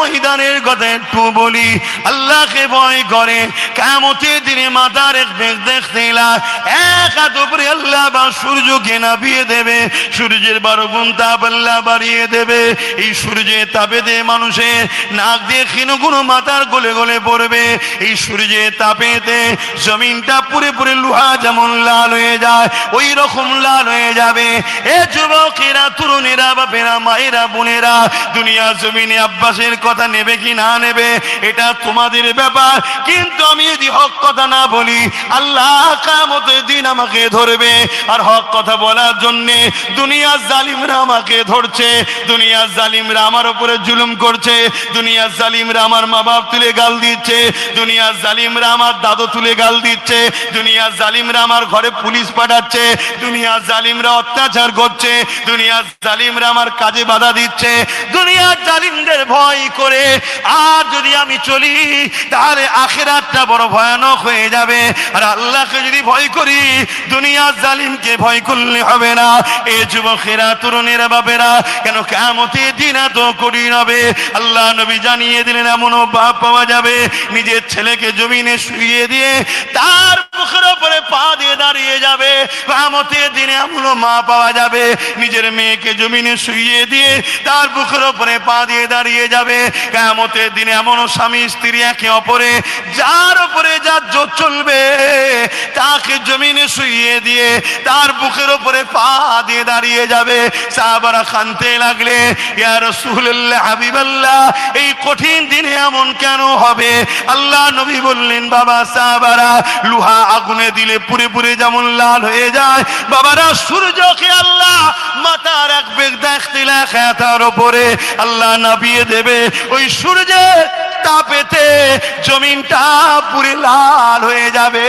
ময়দানের কথা একটু বলি। আল্লাহকে ভয় করে কিয়ামতের দিনে মাথার এক বেগ দেখতে এক হাত উপরে আল্লাহ বা সূর্যকে নামিয়ে দেবে, সূর্যের 12 গুণ তাপ আল্লাহ বাড়িয়ে দেবে। এই সূর্যের তাপেতে মানুষের নাক দিয়ে ক্ষীণগুলো মাথার গলে গলে পড়বে। এই সূর্যের তাপেতে জমিনটা পুরে পুরে লোহা যেমন লাল হয়ে যায় ওই রকম লাল হয়ে যাবে। এ যুবকেরা, তরুণেরা, বাপেরা, মায়েরা, বোনেরা, দুনিয়া জমিনে আব্বাসের কথা নেবে কি না নেবে এটা তোমাদের ব্যাপার। কিন্তু আমি যদি হক কথা না বলি আল্লাহ কিয়ামতের দিন আমাকে ধরবে। আর হক কথা বলার জন্য দুনিয়ার জালিমরা আমাকে ধরছে, দুনিয়ার জালিমরা আমার উপরে জুলুম করছে, দুনিয়ার জালিমরা আমার মা বাপ তুলে গাল দিচ্ছে, দুনিয়ার জালিমরা আমার দাদু তুলে গাল দিচ্ছে, দুনিয়ার জালিমরা আমার ঘরে পুলিশ পাঠাচ্ছে, দুনিয়ার জালিমরা অত্যাচার করছে, দুনিয়ার জালিমরা আমার কাজে বাধা দিচ্ছে। দুনিয়ার জালিমদের ভয় করে আর যদি আমি চলি তাহলে আখিরাতটা বড় ভয়ানক হয়ে যাবে। আর আল্লাহকে যদি ভয় করি দুনিয়ার জালিমকে ভয় করলে হবে না। এ যুবকেরা, তরুণেরা, বাপেরা, কেন কিয়ামতের দিন এত কঠিন হবে? আল্লাহ নবী জানিয়ে দিলেন এমনও বাপ পাওয়া যাবে নিজের ছেলেকে জমিনে শুইয়ে দিয়ে তার মুখের উপরে পা দিয়ে দাঁড়িয়ে যাবে। কিয়ামতের দিনে এমনও মা পাওয়া যাবে নিজের মেয়েকে জমিনে শুইয়ে দিয়ে তার বুকের উপরে পা দিয়ে দাঁড়িয়ে যাবে। কিয়ামতের দিনে এমনও স্বামী স্ত্রী একে অপরে যার উপরে যার জোর চলবে তাকে জমিনে শুইয়ে দিয়ে তার বুকের উপরে পা দিয়ে দাঁড়িয়ে যাবে। সাহাবারা কাঁদতে লাগলে, ইয়া রাসূলুল্লাহ, হাবিবাল্লাহ, এই কঠিন দিনে এমন কেন হবে? আল্লাহ নবী বললেন, বাবা সাহাবারা, লোহা আগুনে দিলে পুরে পুরে যেমন লাল হয়ে যায়, বাবারা সূর্যকে আল্লাহ মাথার এক বেগ দেখতে তার উপরে আল্লাহ নামিয়ে দেবে। ওই সূর্যের তাপেতে জমিনটা পুরে লাল হয়ে যাবে।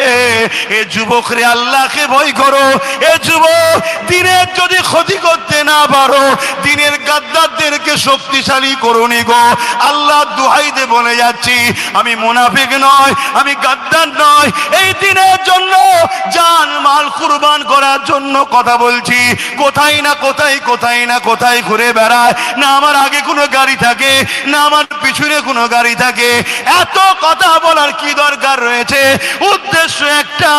এ যুবক রে, আল্লাহকে ভয় করো। এ যুবক, দিনের যদি ক্ষতি করতে না পারো দিনের গাদ্দারদেরকে শক্তিশালী করো নি গো। আল্লাহ দুহাইতে বলে যাচ্ছি, আমি মুনাফিক নয়, আমি গাদ্দার নয়। এই দিনের জন্য জান মাল কুরবান করার জন্য কথা বলছি। কোথায় না কোথায়, কোথায় না কোথায় ঘুরে বেড়ায়, না আমার আগে কোনো গাড়ি থাকে না আমার পিছনে কোনো গাড়ি থাকে। এত কথা বলার কি দরকার রয়েছে? উদ্দেশ্য একটা,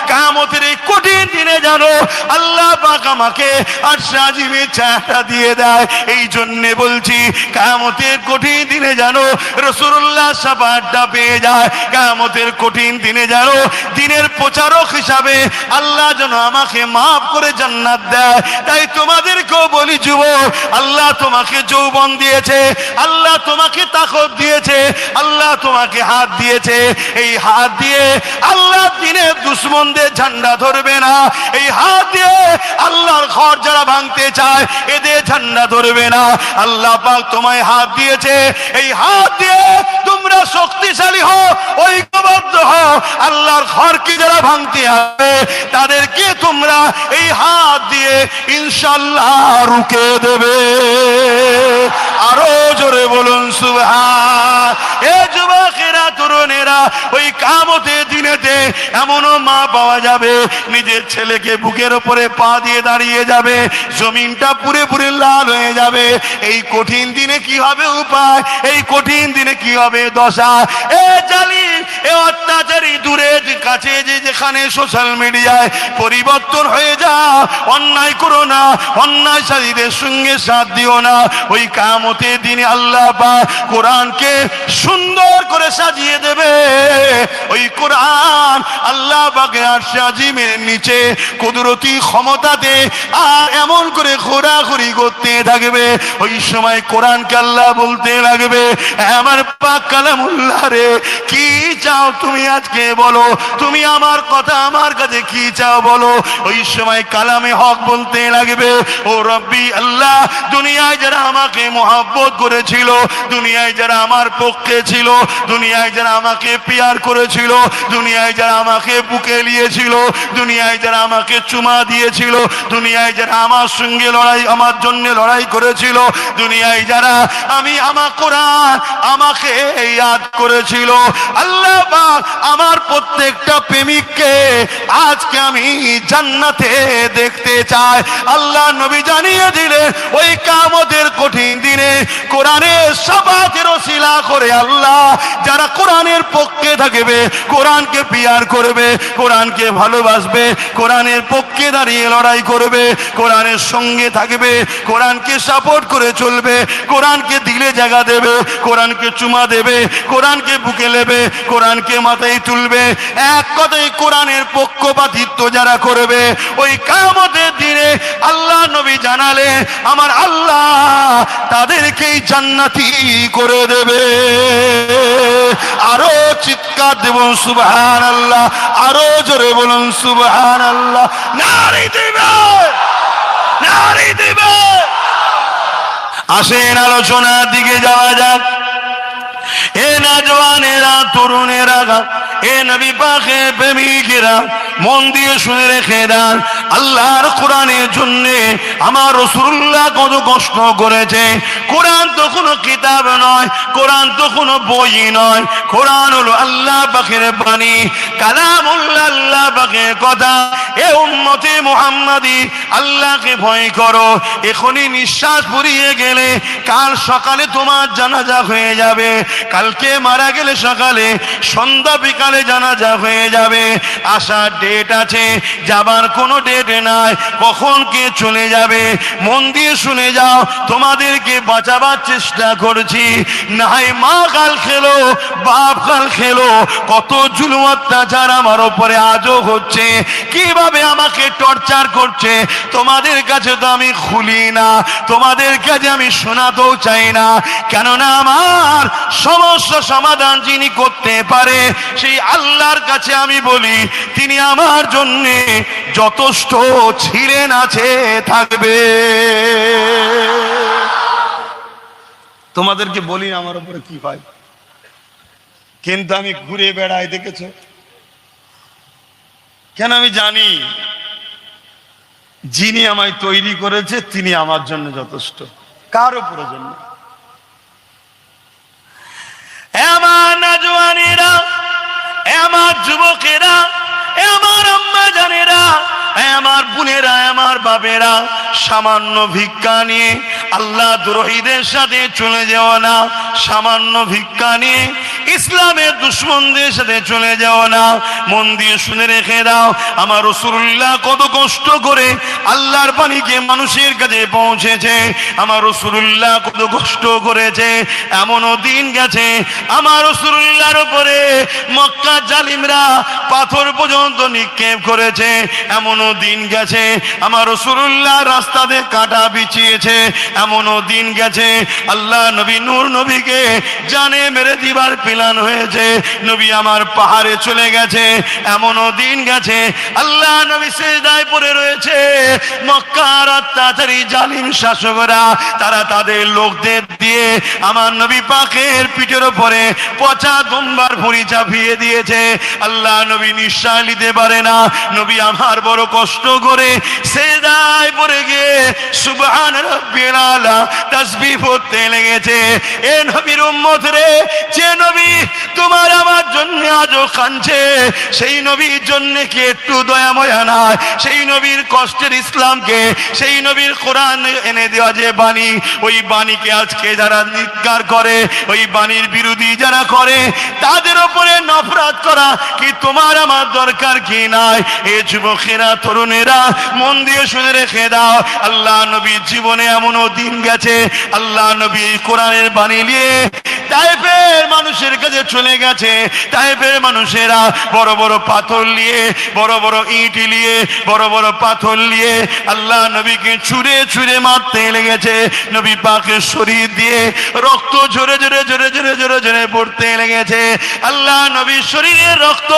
কিয়ামতের এই কঠিন দিনে জানো আল্লাহ পাক আমাকে আরশে আজিমের ছায়াটা দিয়ে দেয়। এই জন্য বলছি, কিয়ামতের কঠিন দিনে জানো রাসূলুল্লাহ শাফাআতটা পেয়ে যায়। কিয়ামতের কঠিন দিনে জানো দিনের প্রচারক হিসাবে আল্লাহ যেন আমাকে মাফ করে জান্নাত দেয়। তাই তোমাদেরকেও বলি যুবক, আল্লাহ তোমাকে যৌবন দিয়েছে, আল্লাহ তোমাকে তাকত দিয়েছে, আল্লাহ তোমাকে হাত দিয়েছে। এই হাত দিয়ে আল্লাহ দিনের দুশমনদের ঝান্ডা ধরবে না। এই হাত দিয়ে আল্লাহর ঘর যারা ভাঙতে চায় এদের ঝান্ডা ধরবে না। আল্লাহ পাক তোমায় হাত দিয়েছে, এই হাত দিয়ে তোমরা শক্তিশালী হও, ঐক্যবদ্ধ হও। আল্লাহর ঘরকে যারা ভাঙতে আসবে তাদেরকে তোমরা এই হাত দিয়ে ইনশাআল্লাহ রুখে দেবে। আরো জোরে বলুন সুবহান। এ যুবকেরা, তরুণেরা, ওই কিয়ামতের দিনেতে এমনও মা পাওয়া যাবে নিজের ছেলেকে বুকের উপরে পা দিয়ে দাঁড়িয়ে যাবে, জমিনটা পুরে পুরে লাল হয়ে যাবে। এই কঠিন দিনে কি হবে উপায়? এই কঠিন দিনে কি হবে দশা? এ জালিম, এ অত্যাচারী, দূরে কাছে যেখানে সোশ্যাল মিডিয়ায় পরিবর্তন হয়ে যাও, অন্যায় করো না, অন্যায়কারীদের সঙ্গে সাথ দিও না। ওই কিয়ামতের দিনে আল্লাহ পাক কোরআনকে সুন্দর করে সাজিয়ে দেবে। ওই কোরআন আল্লাহ পাকের আরশে আজিমের নিচে কুদরতি ক্ষমতাতে আর এমন করে ঘোরাঘুরি করতে থাকবে। ওই সময় কোরআনকে আল্লাহ বলতে লাগবে, আমার পাক কালামুল্লাহ রে, কি চাও তুমি আজকে বলো, তুমি আমার কথা আমার কাছে কি চাও বলো। ওই সময় কালামে হক বলতে লাগবে, ও রব্বি আল্লাহ, দুনিয়ায় যারা আমাকে মহব্বত করেছিল, দুনিয়ায় যারা আমার পক্ষে ছিল, দুনিয়ায় যারা আমাকে পিয়ার করেছিল, দুনিয়ায় যারা আমাকে বুকে নিয়েছিল, দুনিয়ায় যারা আমাকে চুমা দিয়েছিল, দুনিয়ায় যারা আমার সঙ্গে লড়াই, আমার জন্য লড়াই করেছিল, দুনিয়ায় যারা আমি আমার কোরআন আমাকে ইয়াদ করেছিল, আল্লাহ আল্লাহ পাক আমার প্রত্যেকটা প্রেমিককে আজকে আমি জান্নাতে দেখতে চাই। আল্লাহ নবী জানিয়ে দিলে ওই কিয়ামতের কঠিন দিনে কোরআনের শাফাতের ওসিলা করে আল্লাহ যারা কোরআনের পক্ষে থাকবে, কোরআনকে পিয়ার করবে, কোরআনকে ভালোবাসবে, কোরআনের পক্ষে দাঁড়িয়ে লড়াই করবে, কোরআনের সঙ্গে থাকবে, কোরআনকে সাপোর্ট করে চলবে, কোরআনকে দিলে জায়গা দেবে, কোরআনকে চুমা দেবে, কোরআনকে বুকে নেবে, কোরআনকে মাথায় তুলবে, এক কথায় কোরআনের পক্ষপাতিত্ব যারা করবে, ওই কিয়ামতের দিনে আল্লাহ নবী জানালে আমার আল্লাহ তাদেরকেই জান্নাতি করে দেবে। আরো চিৎকার দেব সুবহানাল্লাহ, আরো জোরে বলুন সুবহানাল্লাহ। নারী দিবে, নারী দিবে। আসেন আলোচনার দিকে যাওয়া যাক। এ নওজওয়ানেরা, তরুণেরা, এ নবী পাকের প্রেমিকেরা, মন দিয়ে শুনে রেখে দেন, আল্লাহর কোরআনের জন্য আমার রাসূলুল্লাহ কত কষ্ট করেছে। কোরআন তো কোনো কিতাব নয়, কোরআন তো কোনো বই নয়, কোরআন হলো আল্লাহ পাকের বাণী, কালামুল্লাহ, আল্লাহ পাকের কথা। এ উম্মতে মুহাম্মাদি, আল্লাহকে ভয় করো। এখনই নিঃশ্বাস ফুরিয়ে গেলে কাল সকালে তোমার জানাজা হয়ে যাবে, কালকে মারা গেলে সকালে, সন্ধ্যা বিকালে জানাজা হয়ে যাবে। আসার ডেট আছে, যাবার কোনো ডেট নাই, কখন কে চলে যাবে। মন দিয়ে শুনে যাও, তোমাদেরকে বাঁচাবার চেষ্টা করছি। নাই মা কাল খেলো, বাপ কাল খেলো, কত জুলুম অত্যাচার আমার উপরে আজও হচ্ছে, কিভাবে আমাকে টর্চার করছে, তোমাদের কাছে তো আমি খুলি না, তোমাদের কাছে আমি শোনাতেও চাই না। কেননা আমার সমস্যা সমাধান যিনি করতে পারে সেই আল্লাহর কাছে আমি বলি, তিনি আমার জন্য যথেষ্ট ছিলেন, আছে, থাকবে। তোমাদেরকে বলি আমার উপরে কি হয়, কিন্তু আমি ঘুরে বেড়াই, দেখেছো কেন? আমি জানি যিনি আমায় তৈরি করেছে তিনি আমার জন্য যথেষ্ট, কারো প্রয়োজন নেই। আমার নওজওয়ানেরা, আমার যুবকেরা, আমার আম্মা জানেরা, আমার বোনেরা, আমার বাবেরা, সামান্য ভিক্ষা নিয়ে আল্লাহ দ্রোহীদের সাথে চলে যাও না, সামান্য ভিক্ষা নিয়ে ইসলামের দুশমনদের সাথে চলে যাও না। মন দিয়ে শুনে রেখে দাও, আমার রাসূলুল্লাহ কত কষ্ট করে আল্লাহর বাণীকে মানুষের কাছে পৌঁছেছে, আমার রাসূলুল্লাহ কত কষ্ট করেছে। এমনও দিন গেছে আমার রাসূলুল্লাহর উপরে মক্কা জালিমরা পাথর পর্যন্ত নিক্ষেপ করেছে। এমনও দিন গেছে আমার রাসূলুল্লাহ রাস্তাতে কাঁটা বিছিয়েছে। এমনও দিন গেছে আল্লাহ নবী নূর নবীকে জানে মেরে দিবার প্ল্যান হয়েছে, নবী আমার পাহাড়ে চলে গেছে। এমনও দিন গেছে আল্লাহ নবী সিজদায় পড়ে রয়েছে, মক্কার অত্যাচারী জালিম শাসকরা তারা তাদের লোকদের দিয়ে আমার নবী পাকের পিঠের উপরে পচা দুম্বার ভুঁড়ি চাপিয়ে দিয়েছে। আল্লাহ নবী নিঃশ্বাস নিতে পারে না, নবী আমার বড় কষ্ট করে সিজদায় পড়ে গিয়ে সুবহান রাব্বিল আলা তাসবিহ পড়তে লেগেছে। এ নবীর উম্মত রে, যে নবী তোমার আমার জন্য আজও কাঁদছে, সেই নবীর জন্য কি একটু দয়া ময়া নাই? সেই নবীর কষ্টের ইসলামকে, সেই নবীর কোরআন এনে দেওয়া যে বাণী, ওই বাণীকে আজকে যারা নির্গার করে, ওই বাণীর বিরোধী যারা করে, তাদের উপরে নফরত করা কি তোমার আমার দরকার কি নাই? এ যুবকেরা, তরুণেরা, মন দিয়ে শুনে রেখে দাও, আল্লাহ নবীর জীবনে এমনও দিন গেছে আল্লাহ নবী কোরআনের বাণী নিয়ে তায়েফের মানুষের কাছে চলে গেছে। তায়েফের মানুষেরা বড় বড় পাথর নিয়ে, বড় বড় ইট নিয়ে, বড় বড় পাথর নিয়ে আল্লাহ নবীকে ছুঁড়ে ছুঁড়ে মারতে লেগেছে। নবী পাকের শরীর দিয়ে রক্ত ঝরে ঝরে ঝরে ঝরে ঝরে ঝরে পড়তে লেগেছে। আল্লাহ নবীর শরীরে রক্ত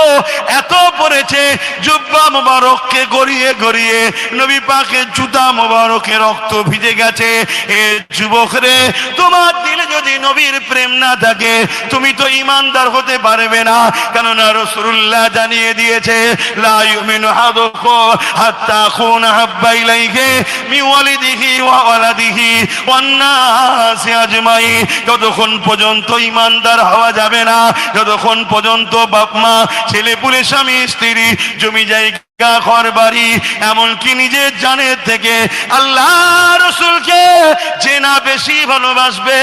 এত পড়েছে, জুব্বা মোবারককে গড়িয়ে গড়িয়ে নবী পাকের জুতা মোবারকে রক্ত ভিজে গেছে। এ যুবক রে, তোমার দিলে যদি নবীর প্রেম না থাকে তুমি তো ঈমানদার হতে পারবে না। কেননা রাসূলুল্লাহ জানিয়ে দিয়েছে, লা ইউমিনু আহাদুকুম হাত্তা আকুনা হাব্বা ইলাইহি মিন ওয়ালিদিহি ওয়া ওয়ালাদিহি ওয়ান নাসি আজমাইন। যতক্ষণ পর্যন্ত ঈমানদার হওয়া যাবে না, যতক্ষণ পর্যন্ত বাপ মা, ছেলে পুলে, স্বামী স্ত্রী, জমি জায়গা, ঘর বাড়ি, এমনকি নিজের জানের থেকে আল্লাহ রাসূলকে যে না বেশি ভালোবাসবে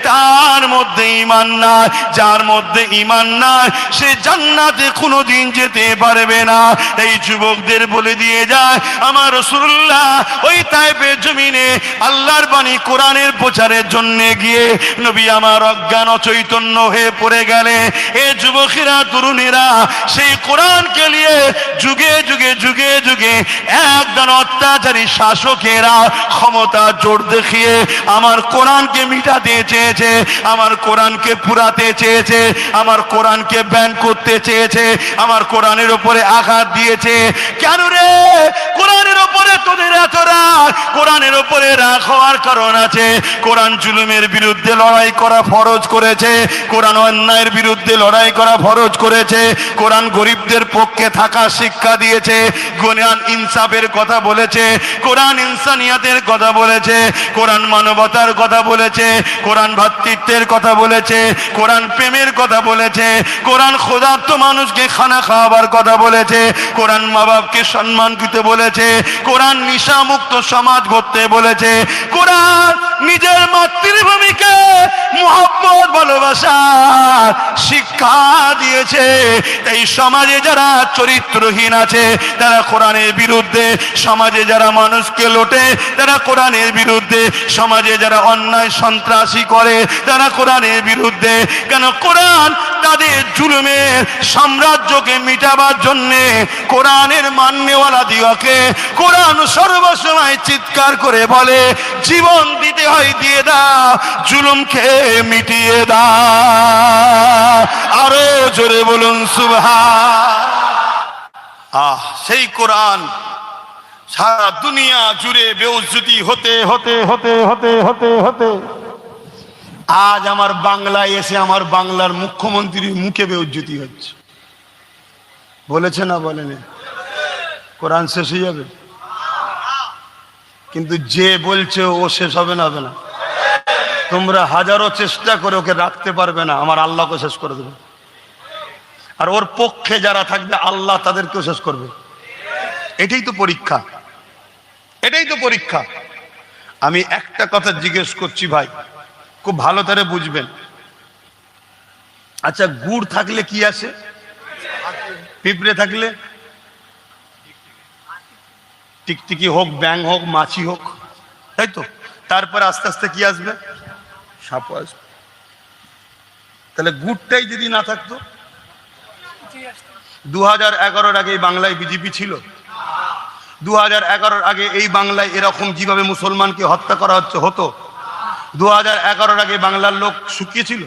তার মধ্যে ঈমান নাই। যার মধ্যে ঈমান নাই সে জান্নাতে কোনোদিন যেতে পারবে না। এই যুবকদের বলে দিয়ে যায়, আমার রাসূলুল্লাহ ওই তায়েফের জমিনে আল্লাহর বাণী কোরআনের প্রচারের জন্য গিয়ে নবী আমার অজ্ঞান অচৈতন্য হয়ে পড়ে গেলে এ যুবকেরা, তরুণেরা সেই কোরআনকে নিয়ে যুগে যুগে যুগে যুগে একজন অত্যাচারী শাসকেরা ক্ষমতা জোর দেখিয়ে আমার কোরআনকে মিটাতে চেয়েছে, আমার কোরআনকে পুরাতে চেয়েছে, আমার কোরআনকে ব্যান করতে চেয়েছে, আমার কোরআনের উপরে আঘাত দিয়েছে। কেন রে? কোরআনের উপরে তোদের এত রাগ? কোরআনের উপরে রাগ হওয়ার কারণ আছে। কোরআন জুলুমের বিরুদ্ধে লড়াই করা ফরজ করেছে, কোরআন অন্যায়ের বিরুদ্ধে লড়াই করা ফরজ করেছে, কোরআন গরিবদের পক্ষে থাকা শিক্ষা দিয়েছে, কোরআন ইনসাফের কথা বলেছে, কোরআন ইনসানিয়াতের কথা বলেছে, কোরআন মানবতার কথা বলেছে, কোরআন ভ্রাতৃত্বের কথা বলেছে, কোরআন প্রেমের কথা বলেছে, কোরআন ক্ষুধার্ত মানুষকে খানা খাওয়াবার কথা বলেছে, কোরআন মা বাপকে সম্মান দিতে বলেছে, কোরআন নেশা মুক্ত সমাজ গড়তে বলেছে, কোরআন নিজের মাতৃভূমিকে মুহাব্বত ভালোবাসা শিক্ষা দিয়েছে। এই সমাজে যারা চরিত্রহীন আছে তারা কোরআনের বিরুদ্ধে, সমাজে যারা মানুষকে লোটে তারা কোরআনের বিরুদ্ধে, সমাজে যারা অন্যায় সন্ত্রাসী করে তারা কোরআনের বিরুদ্ধে। কেন? কোরআন তাদের জুলুমের সাম্রাজ্যকে মিটাবার জন্যে কোরআনের মান্যওয়ালা দিওয়াকে কোরআন সর্বসময় চিৎকার করে বলে, জীবন দিতে হয় দিয়ে দাও, জুলুমকে মিটিয়ে দাও। আরো জোরে বলুন সুবহান। সেই কোরআন সারা দুনিয়া জুড়ে বেউজ্জতি হতে হতে হতে হতে হতে হতে আজ আমার বাংলায় এসে আমার বাংলার মুখ্যমন্ত্রীর মুখে বেউজ্জতি হচ্ছে। বলেছে না বলেনি? কোরআন শেষ হয়ে যাবে, কিন্তু যে বলছে ও শেষ হবে না, হবে না। তোমরা হাজারো চেষ্টা করে ওকে রাখতে পারবে না, আমার আল্লাহকে শেষ করে দেবে। আর ওর পক্ষে যারা থাকবে আল্লাহ তাদেরকেও শেষ করবে। এটাই তো পরীক্ষা, এটাই তো পরীক্ষা। আমি একটা কথা জিজ্ঞেস করছি ভাই, খুব ভালো করে বুঝবেন। আচ্ছা, গুড় থাকলে কি আসে? পিঁপড়ে থাকলে? টিকটিকি হোক, ব্যাং হোক, মাছি হোক, তাই তো। তারপরে আস্তে আস্তে কি আসবে? সাপ আসবে। তাহলে গুড়টাই যদি না থাকতো? 2011-র আগে বাংলায় বিজেপি ছিল? 2011-র আগে এই বাংলায় এরকম যেভাবে মুসলমানকে হত্যা করা হতো? 2011-র আগে বাংলার লোক শুকিয়ে ছিল?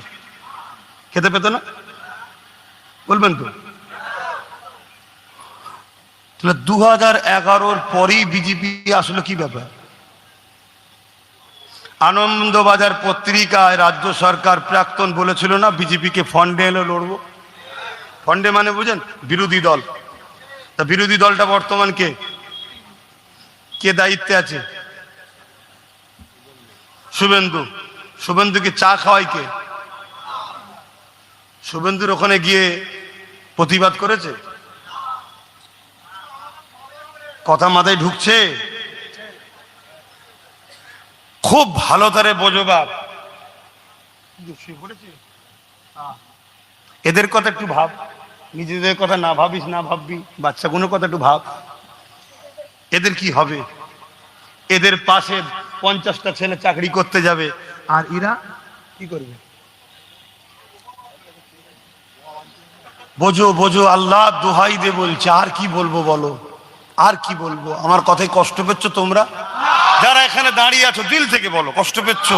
খেতে পেত না? বলবেন তো? তাহলে 2011-র পরেই বিজেপি আসলে কি ব্যাপার? আনন্দবাজার পত্রিকায় রাজ্য সরকার প্রাক্তন বলেছিল না বিজেপিকে ফন্ডে এলে লড়বো। ফন্ডে মানে বুঝেন? বিরোধী দল। তা বিরোধী দলটা বর্তমান কে দায়িত্বে আছে? শুভেন্দু। শুভেন্দুকে চা খাওয়াই কে? শুভেন্দুর ওখানে গিয়ে প্রতিবাদ করেছে? কথা মাথায় ঢুকছে? খুব ভালো করে বোঝো বাপ, এদের কথা একটু ভাব। নিজেদের কথা না ভাবিস, না ভাববি, বাচ্চাগুলোর কথা একটু ভাব। এদের কি হবে? এদের পাশে 50টা ছেলে চাকরি করতে যাবে, আর এরা কি করবে? বোঝো বোঝো, আল্লাহ দোহাই দে বলছে। আর কি বলবো বলো, আর কি বলবো? আমার কথায় কষ্ট পেচ্ছ তোমরা যারা এখানে দাঁড়িয়ে আছো? দিল থেকে বলো, কষ্ট পেচ্ছ?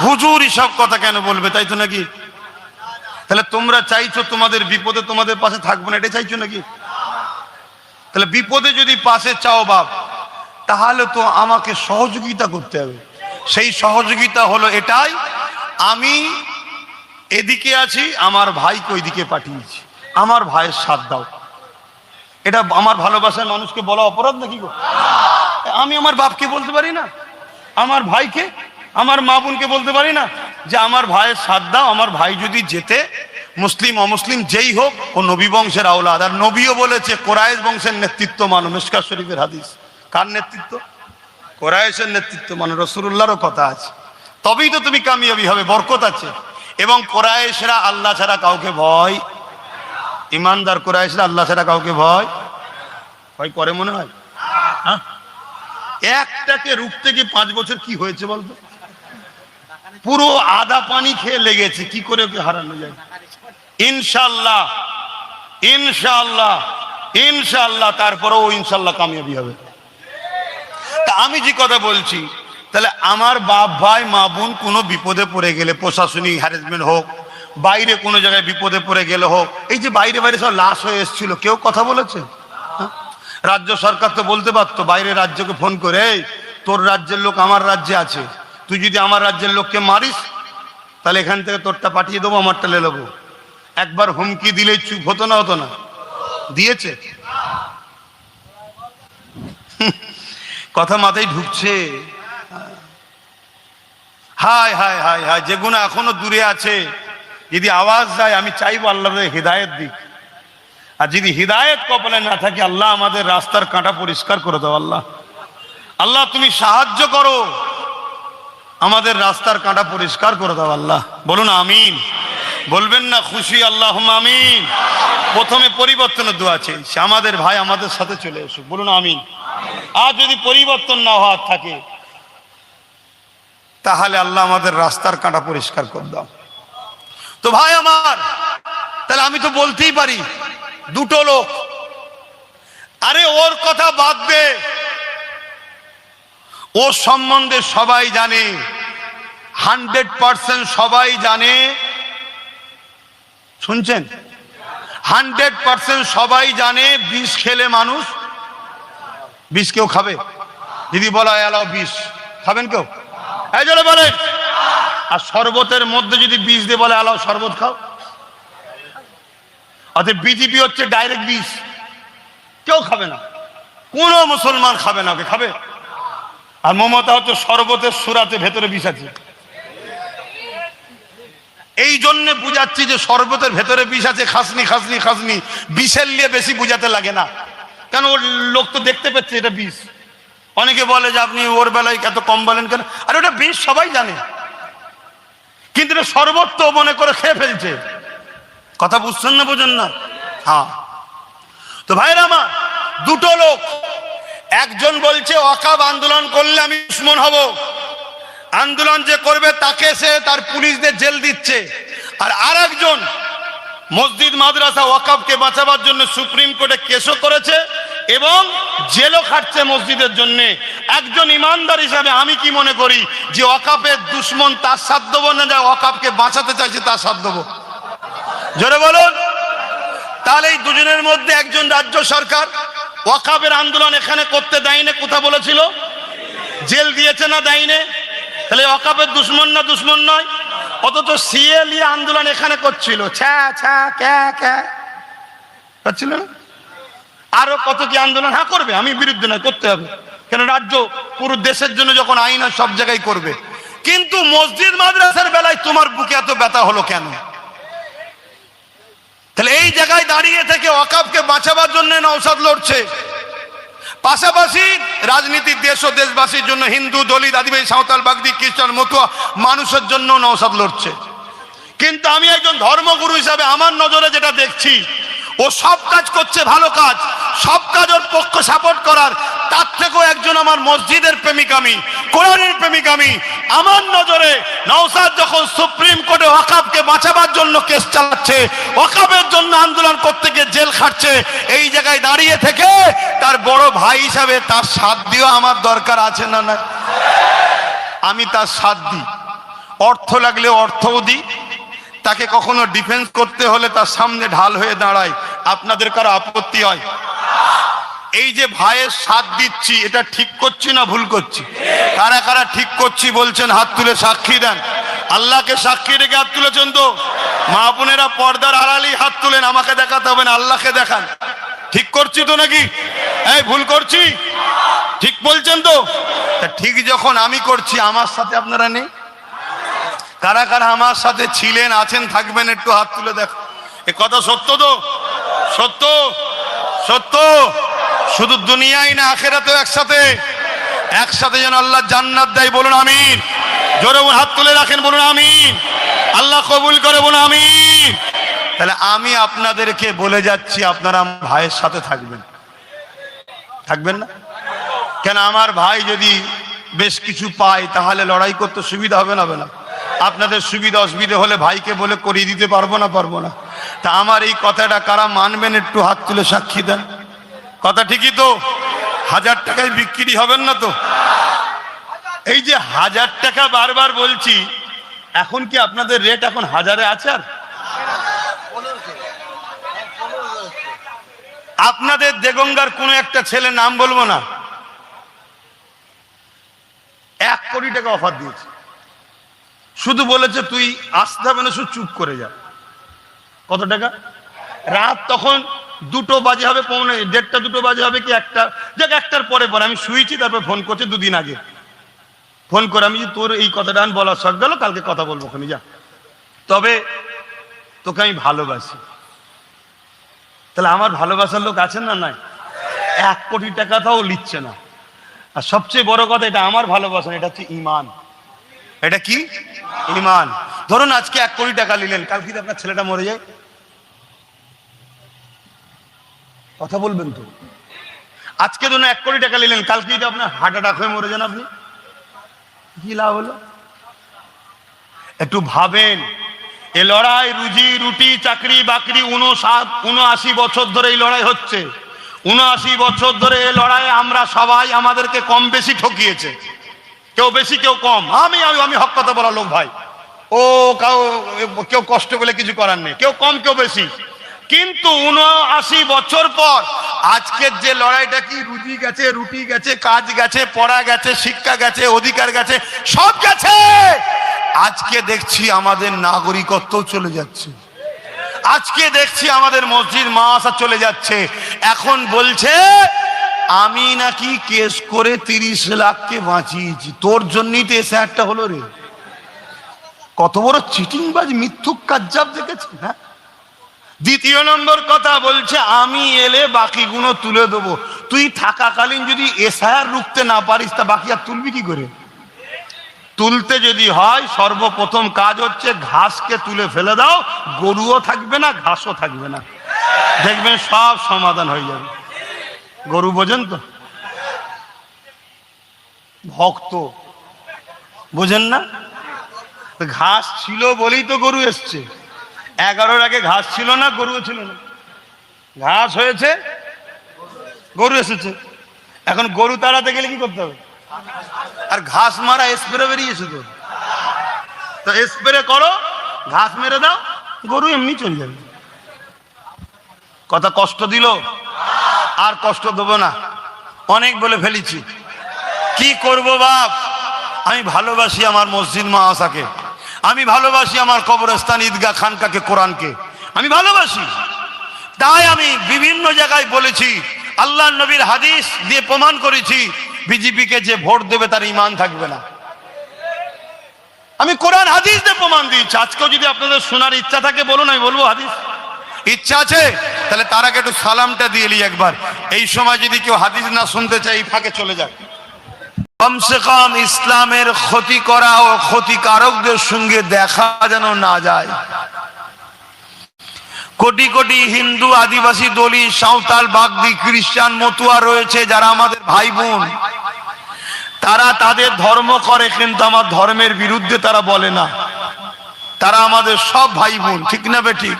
হুজুর সব কথা কেন বলবে, তাই তো নাকি? তাহলে তোমরা চাইছো তোমাদের বিপদে তোমাদের পাশে থাকবো না, এটা চাইছো নাকি? তাহলে বিপদে যদি পাশে চাও বাপ, তাহলে তো আমাকে সহযোগিতা করতে হবে। সেই সহযোগিতা হলো এটাই, আমি এদিকে আছি, আমার ভাইকে ওইদিকে পাঠিয়েছি, আমার ভাইয়ের সাথ দাও। এটা আমার ভালোবাসার মানুষকে বলা অপরাধ নাকি গো? আমি আমার বাপকে বলতে পারি না, আমার ভাইকে, আমার মা বোনকে বলতে পারি না যে আমার ভাইয়ের সাথ দাও? আমার ভাই যদি যেতে, মুসলিম অমুসলিম যেই হোক, ও নবী বংশের আওলাদ। আর নবীও বলেছে কোরাইশ বংশের নেতৃত্ব মানো। মিশকাত শরীফের হাদিস। কার নেতৃত্ব? কোরাইশের নেতৃত্ব মানো। রাসূলুল্লাহরও কথা আছে। তবেই তো তুমি কামিয়াবি হবে, বরকত আছে। এবং কোরাইশরা আল্লাহ ছাড়া কাউকে ভয়, ইমানদার কোরাইশরা আল্লাহ ছাড়া কাউকে ভয় করে মনে হয়? হ্যাঁ, একটাকে রুখতে গিয়ে 5 বছর কি হয়েছে বলতো? পুরো আদা পানি খেয়ে লেগেছে, কি করে ওকে হারানো যায়? ইনশাআল্লাহ, ইনশাআল্লাহ, ইনশাআল্লাহ, তারপরেও ইনশাআল্লাহ কামিয়াবি হবে। তা আমি যে কথা বলছি, তাহলে আমার বাপ ভাই মা বোন কোনো বিপদে পড়ে গেলে, প্রশাসনিক হ্যারাসমেন্ট হোক, বাইরে কোনো জায়গায় বিপদে পড়ে গেলে হোক, এই যে বাইরে বাইরে সব লাশ হয়ে এসেছিল, কেউ কথা বলেছে? রাজ্য সরকার তো বলতে পারতো, বাইরে রাজ্যকে ফোন করে, এই তোর রাজ্যের লোক আমার রাজ্যে আছে, তুই যদি আমার রাজ্যের লোককে মারিস তাহলে এখান থেকে তোরটা পাঠিয়ে দেবো, আমারটা লে নেবো। একবার হুমকি দিলেই চুপ হতো না? হতো না? দিয়েছে? কথা মাথায় ঢুকছে? হায় হায় হায় হায়, যেগুলো এখনো দূরে আছে, যদি আওয়াজ যায়, আমি চাইবো আল্লাহ হিদায়ত দিক। আর যদি হিদায়ত কপালে না থাকে, আল্লাহ আমাদের রাস্তার কাঁটা পরিষ্কার করে দাও। আল্লাহ, আল্লাহ তুমি সাহায্য করো, আমাদের রাস্তার কাঁটা পরিষ্কার করে দাও। আল্লাহ বলুন আমিন। বলবেন না খুশি? আল্লাহ আমিন। প্রথমে পরিবর্তনের দোয়া চেয়েছি, আমাদের ভাই আমাদের সাথে চলে এসো, বলুন আমিন। আর যদি পরিবর্তন না হওয়ার থাকে, তাহলে আল্লাহ আমাদের রাস্তার কাঁটা পরিষ্কার করে দাও। তো ভাই আমার, তাহলে আমি তো বলতেই পারি দুটো লোক, আরে ওর কথা বাদ দে, ও সম্বন্ধে সবাই জানে, 100% সবাই জানে। শুনছেন? 100% সবাই জানে বিষ খেলে মানুষ, বিষ কেউ খাবে? যদি বলা হয় এলাও বিষ, খাবেন কেউ? এই জন্য বলেন। আর শরবতের মধ্যে যদি বিষ দিয়ে বলে এলাও শরবত খাও, অর্থাৎ বিজেপি হচ্ছে ডাইরেক্ট বিষ, কেউ খাবে না, কোন মুসলমান খাবে না, ওকে খাবে? আর মমতা হচ্ছে শরবতের সুরাতে ভেতরে বিষ আছে। এই জন্য বুঝাচ্ছি যে শরবতের ভেতরে বিষ আছে, খাসনি খাসনি খাসনি, বিষের নিয়ে বেশি বুঝাতে লাগে না, কেন ওর লোক তো দেখতে পাচ্ছে এটা বিষ। অনেকে বলে যে আপনি ওর বেলায় এত কম বলেন কেন? আর ওটা বিষ সবাই জানে, কিন্তু এটা শরবত তো মনে করে খেয়ে ফেলছে। কথা বুঝছেন না? বোঝেন না? হ্যাঁ। তো ভাইরা আমার, দুটো লোক, একজন বলছে ওয়াকফ আন্দোলন করলে আমি দুশমন হব, আন্দোলন যে করবে তাকে সে তার পুলিশদের জেল দিচ্ছে। আর আরেকজন মসজিদ মাদ্রাসা ওয়াকফকে বাঁচাবার জন্য সুপ্রিম কোর্টে কেসও করেছে এবং জেলও খাটছে মসজিদের জন্য। একজন ইমানদার হিসাবে আমি কি মনে করি যে ওয়াকফের দুশমন তার সাথ দেবো না, যা ওয়াকফকে বাঁচাতে চাইছে তার সাথ দেবো? জোরে বলুন। তাহলে এই দুজনের মধ্যে একজন রাজ্য সরকার ওয়াকফের আন্দোলন এখানে করতে দেয়নি, কোথা বলেছিল? জেল দিয়েছে না দেয়নি? তাহলে ওয়াকফের দুশমন না দুশমন নয়? অথচ সিএ নিয়ে আন্দোলন এখানে করছিল, ছ্যা ছ্যা ক্যা ক্যা করছিল না? আরো কত কি আন্দোলন হ্যাঁ করবে, আমি বিরুদ্ধে নয়, করতে হবে, কেন রাজ্য পুরো দেশের জন্য যখন আইন সব জায়গায় করবে। কিন্তু মসজিদ মাদ্রাসার বেলায় তোমার বুকে এত ব্যথা হলো কেন? তাহলে এই জায়গায় দাঁড়িয়ে থেকে ওয়াকফকে বাঁচাবার জন্য নওশাদ লড়ছে, পাশাপাশি রাজনীতির দেশ ও দেশবাসীর জন্য, হিন্দু দলিত আদিবাসী সাঁওতাল বাগদি খ্রিস্টান মতুয়া মানুষের জন্য নওশাদ লড়ছে। কিন্তু আমি একজন ধর্মগুরু হিসাবে আমার নজরে যেটা দেখছি, ও সব কাজ করছে, ভালো কাজ, সব কাজ ওর পক্ষ সাপোর্ট করার, তার থেকেও একজন আমার মসজিদের প্রেমিক, আমি কোরআনের প্রেমিক। আমি আমার নজরে নওশাদ যখন সুপ্রিম কোর্টে ওয়াকফকে বাঁচাবার জন্য কেস চালাচ্ছে, ওয়াকফের জন্য আন্দোলন করতে গিয়ে জেল খাটছে, এই জায়গায় দাঁড়িয়ে থেকে তার বড় ভাই হিসাবে তার সাথ দিও আমার দরকার আছে না? না, আমি তার সাথ দিই, অর্থ লাগলে অর্থও দিই, তাকে কখনো ডিফেন্স করতে হলে তার সামনে ঢাল হয়ে দাঁড়ায়। আপনাদের কারো আপত্তি হয়? এই যে ভাইয়ের সাথ দিচ্ছি, এটা ঠিক করছি না ভুল করছি? কারা কারা ঠিক করছি বলছেন হাত তুলে সাক্ষী দেন। আল্লাহকে সাক্ষী রেখে হাত তুলেছেন তো? মা বোনেরা পর্দার আড়ালেই হাত তুলেন, আমাকে দেখাতে হবে না, আল্লাহকে দেখান। ঠিক করছি তো নাকি? এই ভুল করছি? ঠিক বলছেন তো? ঠিক যখন আমি করছি, আমার সাথে আপনারা নেই? কারা কারা আমার সাথে ছিলেন, আছেন, থাকবেন, একটু হাত তুলে দেখো। এ কথা সত্য তো? সত্য? সত্য। শুধু দুনিয়ায় না, আখিরাতেও একসাথে। একসাথে যেন আল্লাহ জান্নাত দেয়, বলুন আমিন। জোরে হাত তুলে রাখেন, বলুন আমিন। আল্লাহ কবুল করে, বলুন আমিন। তাহলে আমি আপনাদেরকে বলে যাচ্ছি, আপনারা ভাইয়ের সাথে থাকবেন, থাকবেন না? কেন, আমার ভাই যদি বেশ কিছু পায় তাহলে লড়াই করতে সুবিধা হবে না? হবে না? আপনাদের সুবিধা অসুবিধা হলে ভাইকে বলে করিয়ে দিতে পারবো না? পারবো না? তা আমার এই কথাটা কারা মানবেন, একটু হাত তুলে সাক্ষী দেন। কথা ঠিকই তো? 1000 টাকায় বিক্রি হবেন না তো? এই যে 1000 টাকা বারবার বলছি, এখন কি আপনাদের রেট এখন 1000-এ আছে? আর আপনাদের দেগঙ্গার কোন একটা ছেলে, নাম বলবো না, 1 কোটি টাকা অফার দিয়েছে। শুধু বলেছে তুই আসতে হবে না, শুধু চুপ করে যা। কত টাকা? রাত তখন 2টো বাজে হবে, 1:30 2টো বাজে হবে কি 1টা, দেখ 1টার পরে পরে আমি শুয়েছি। তারপর ফোন করছে 2 দিন আগে, ফোন করে আমি তোর এই কথাটা বলা শখ গেল, কালকে কথা বলবো ওখানে যা, তবে তোকে আমি ভালোবাসি। তাহলে আমার ভালোবাসার লোক আছেন না? নাই? 1 কোটি টাকাটাও লিখছে না। আর সবচেয়ে বড় কথা, এটা আমার ভালোবাসা, এটা হচ্ছে ঈমান। এটা কি? ঈমান। ধরুন আজকে 1 কোটি টাকা নিলেন, কালকে যদি আপনার ছেলেটা মরে যায়, কথা বলবেন তো? আজকে ধরুন 1 কোটি টাকা নিলেন, কালকে যদি আপনার হার্ট অ্যাটাক হয়ে মরে যান, আপনি কি লাভ হলো? একটু ভাবেন। এ লড়াই রুজি রুটি চাকরি বাকরি 79 বছর ধরে এই লড়াই হচ্ছে। 79 বছর ধরে এই লড়াই আমরা সবাই, আমাদেরকে কম বেশি ঠকিয়েছে, কেউ বেশি কেউ কম। আমি হক কথা বলা লোক ভাই, ও কেউ কষ্ট পেলে কিছু করার নেই, কেউ কম কেউ বেশি। কিন্তু 79 বছর পর আজকের যে লড়াইটা, কি রুজি গেছে, রুটি গেছে, কাজ গেছে, পড়া গেছে, শিক্ষা গেছে, অধিকার গেছে, সব গেছে। আজকে দেখছি আমাদের নাগরিকত্ব চলে যাচ্ছে। আজকে দেখছি আমাদের মসজিদ মাদ্রাসা চলে যাচ্ছে। এখন বলছে আমি নাকি কেস করে 30 লাখকে বাঁচিয়েছি, তোর জন্যই তো এসে একটা হলো রে। কত বড় চিটিংবাজ, মিথ্যুক কাজ্জাব দেখেছি না? দ্বিতীয় নম্বর কথা বলছে আমি এলে বাকিগুলো তুলে দেবো। তুই থাকাকালীন যদি এসআইআর রুখতে না পারিস, তা বাকি আর তুলবি কি করে? তুলতে যদি হয়, সর্বপ্রথম কাজ হচ্ছে ঘাসকে তুলে ফেলে দাও, গরুও থাকবে না, ঘাসও থাকবে না, দেখবেন সব সমাধান হয়ে যাবে। গরু বোঝেন তো? ভক্ত বোঝেন না? ঘাস ছিল বলেই তো গরু এসছে। 11-র আগে ঘাস ছিল না, গরুও ছিল না, ঘাস হয়েছে, গরু এসেছে। এখন গরু তাড়াতে গেলে কি করতে হবে? আর ঘাস মারা স্প্রে বেরিয়েছে তো স্প্রে করো, ঘাস মেরে দাও, গরু এমনি চলে যাবে। কথা কষ্ট দিল? আর কষ্ট দেবো না, অনেক বলে ফেলেছি। কি করব বাপ? আমি ভালোবাসি আমার মসজিদ মাদ্রাসাকে, আমি ভালোবাসি আমার কবরস্থান, ঈদগাহ, খানকাকে, কোরআনকে আমি ভালোবাসি। তাই আমি বিভিন্ন জায়গায় বলেছি, আল্লাহর নবীর হাদিস দিয়ে প্রমাণ করেছি, বিজেপিকে যে ভোট দেবে তার ঈমান থাকবে না। আমি কোরআন হাদিস দিয়ে প্রমাণ দিয়েছি। আজকেও যদি আপনাদের শোনার ইচ্ছা থাকে বলুন, আমি বলবো হাদিস। ইচ্ছা আছে? তাহলে তার আগে একটু সালামটা দিয়ে এলি একবার। এই সময় যদি কেউ হাদিস না শুনতে চায়, এই ফাঁকে চলে যাক। কমসে কম ইসলামের ক্ষতি করা ও ক্ষতিকারকদের সঙ্গে দেখা যেন না যায়। কোটি কোটি হিন্দু, আদিবাসী, দলি, সাঁওতাল, বাগদি, খ্রিস্টান, মতুয়া রয়েছে যারা আমাদের ভাই বোন। তারা তাদের ধর্ম করে, কিন্তু আমার ধর্মের বিরুদ্ধে তারা বলে না। তারা আমাদের সব ভাই বোন, ঠিক না বেঠিক?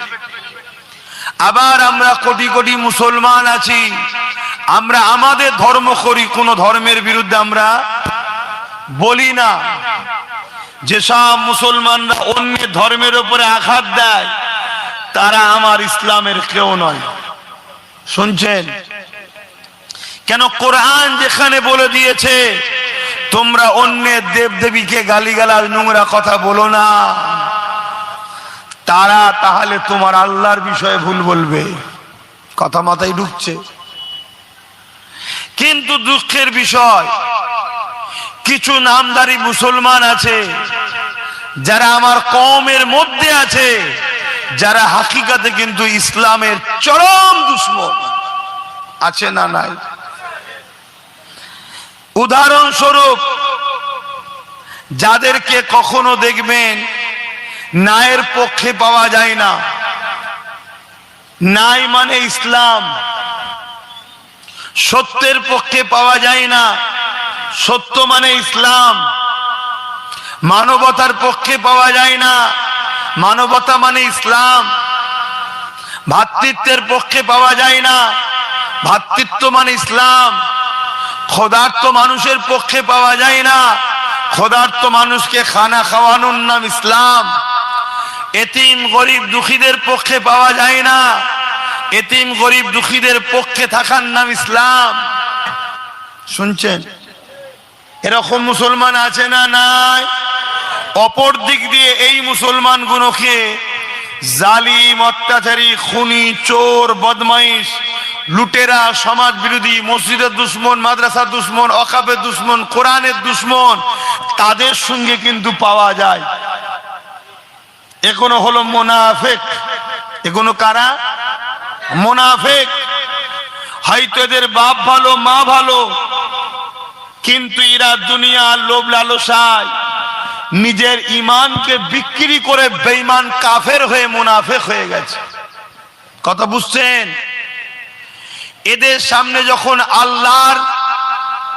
আবার আমরা কোটি কোটি মুসলমান আছি, আমরা আমাদের ধর্ম করি, কোন ধর্মের বিরুদ্ধে আমরা বলি না। যেসব মুসলমানরা অন্য ধর্মের উপরে আঘাত দেয়, তারা আমার ইসলামের কেউ নয়। শুনছেন? কেন? কোরআন যেখানে বলে দিয়েছে তোমরা অন্যের দেবদেবীকে গালিগালাজ নোংরা কথা বলো না, তারা তাহলে তোমার আল্লাহর বিষয়ে ভুল বলবে। কথা মাথায় ঢুকছে? কিন্তু দুঃখের বিষয়, কিছু নামধারী মুসলমান আছে যারা আমার কওমের মধ্যে আছে, যারা হাকিকাতে কিন্তু ইসলামের চরম দুশমন। আছে না নাই? উদাহরণস্বরূপ, যাদেরকে কখনো দেখবেন ন্যায়ের পক্ষে পাওয়া যায় না। ন্যায় মানে ইসলাম। সত্যের পক্ষে পাওয়া যায় না। সত্য মানে ইসলাম। মানবতার পক্ষে পাওয়া যায় না। মানবতা মানে ইসলাম। ভ্রাতৃত্বের পক্ষে পাওয়া যায় না। ভ্রাতৃত্ব মানে ইসলাম। ক্ষুধার্ত মানুষের পক্ষে পাওয়া যায় না। ক্ষুধার্ত মানুষকে খানা খাওয়ানোর নাম ইসলাম। এতিম গরিব দুঃখীদের পক্ষে পাওয়া যায় না। এতিম গরিব দুঃখীদের পক্ষে থাকার নাম ইসলাম। শুনছেন? এরকম মুসলমান আছে না নাই? অপর দিক দিয়ে এই মুসলমান গুলোকে জালিম, অত্যাচারী, খুনি, চোর, বদমাইশ, লুটেরা, সমাজ বিরোধী, মসজিদের দুশ্মন, মাদ্রাসার দুশ্মন, ওয়াকফের দুশ্মন, কোরআনের দুশ্মন, তাদের সঙ্গে কিন্তু পাওয়া যায়। এগুলো হলো মুনাফিক। এগুলো কারা? মুনাফিক। হয়তো এদের বাপ ভালো, মা ভালো, কিন্তু এরা দুনিয়ার লোভ লালসায় নিজের ইমানকে বিক্রি করে বেঈমান কাফের হয়ে মুনাফিক হয়ে গেছে। কথা বুঝছেন? এদের সামনে যখন আল্লাহর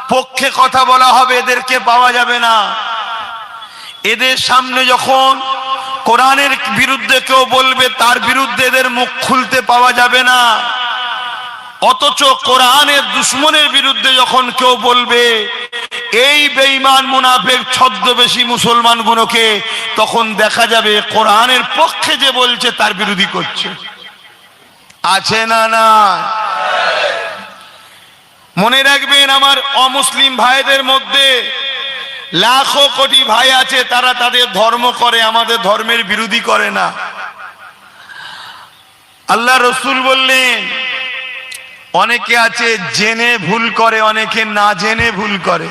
পক্ষে কথা বলা হবে, এদেরকে পাওয়া যাবে না। এদের সামনে যখন কোরআনের বিরুদ্ধে কেউ বলবে, তার বিরুদ্ধে এদের মুখ খুলতে পাওয়া যাবে না। অথচ কোরআনের দুশ্মনের বিরুদ্ধে যখন কেউ বলবে, এই বেঈমান মুনাফিক ছদ্মবেশী মুসলমান গুলোকে, তখন দেখা যাবে কোরআনের পক্ষে যে বলছে তার বিরোধী করছে। আছে না না? মনে রাখবেন, আমার অমুসলিম ভাইদের মধ্যে লাখো কোটি ভাই আছে, তারা তাদের ধর্ম করে, আমাদের ধর্মের বিরোধী করে না। আল্লাহ রসুল বললেন, অনেকে আছে জেনে ভুল করে, অনেকে না জেনে ভুল করে।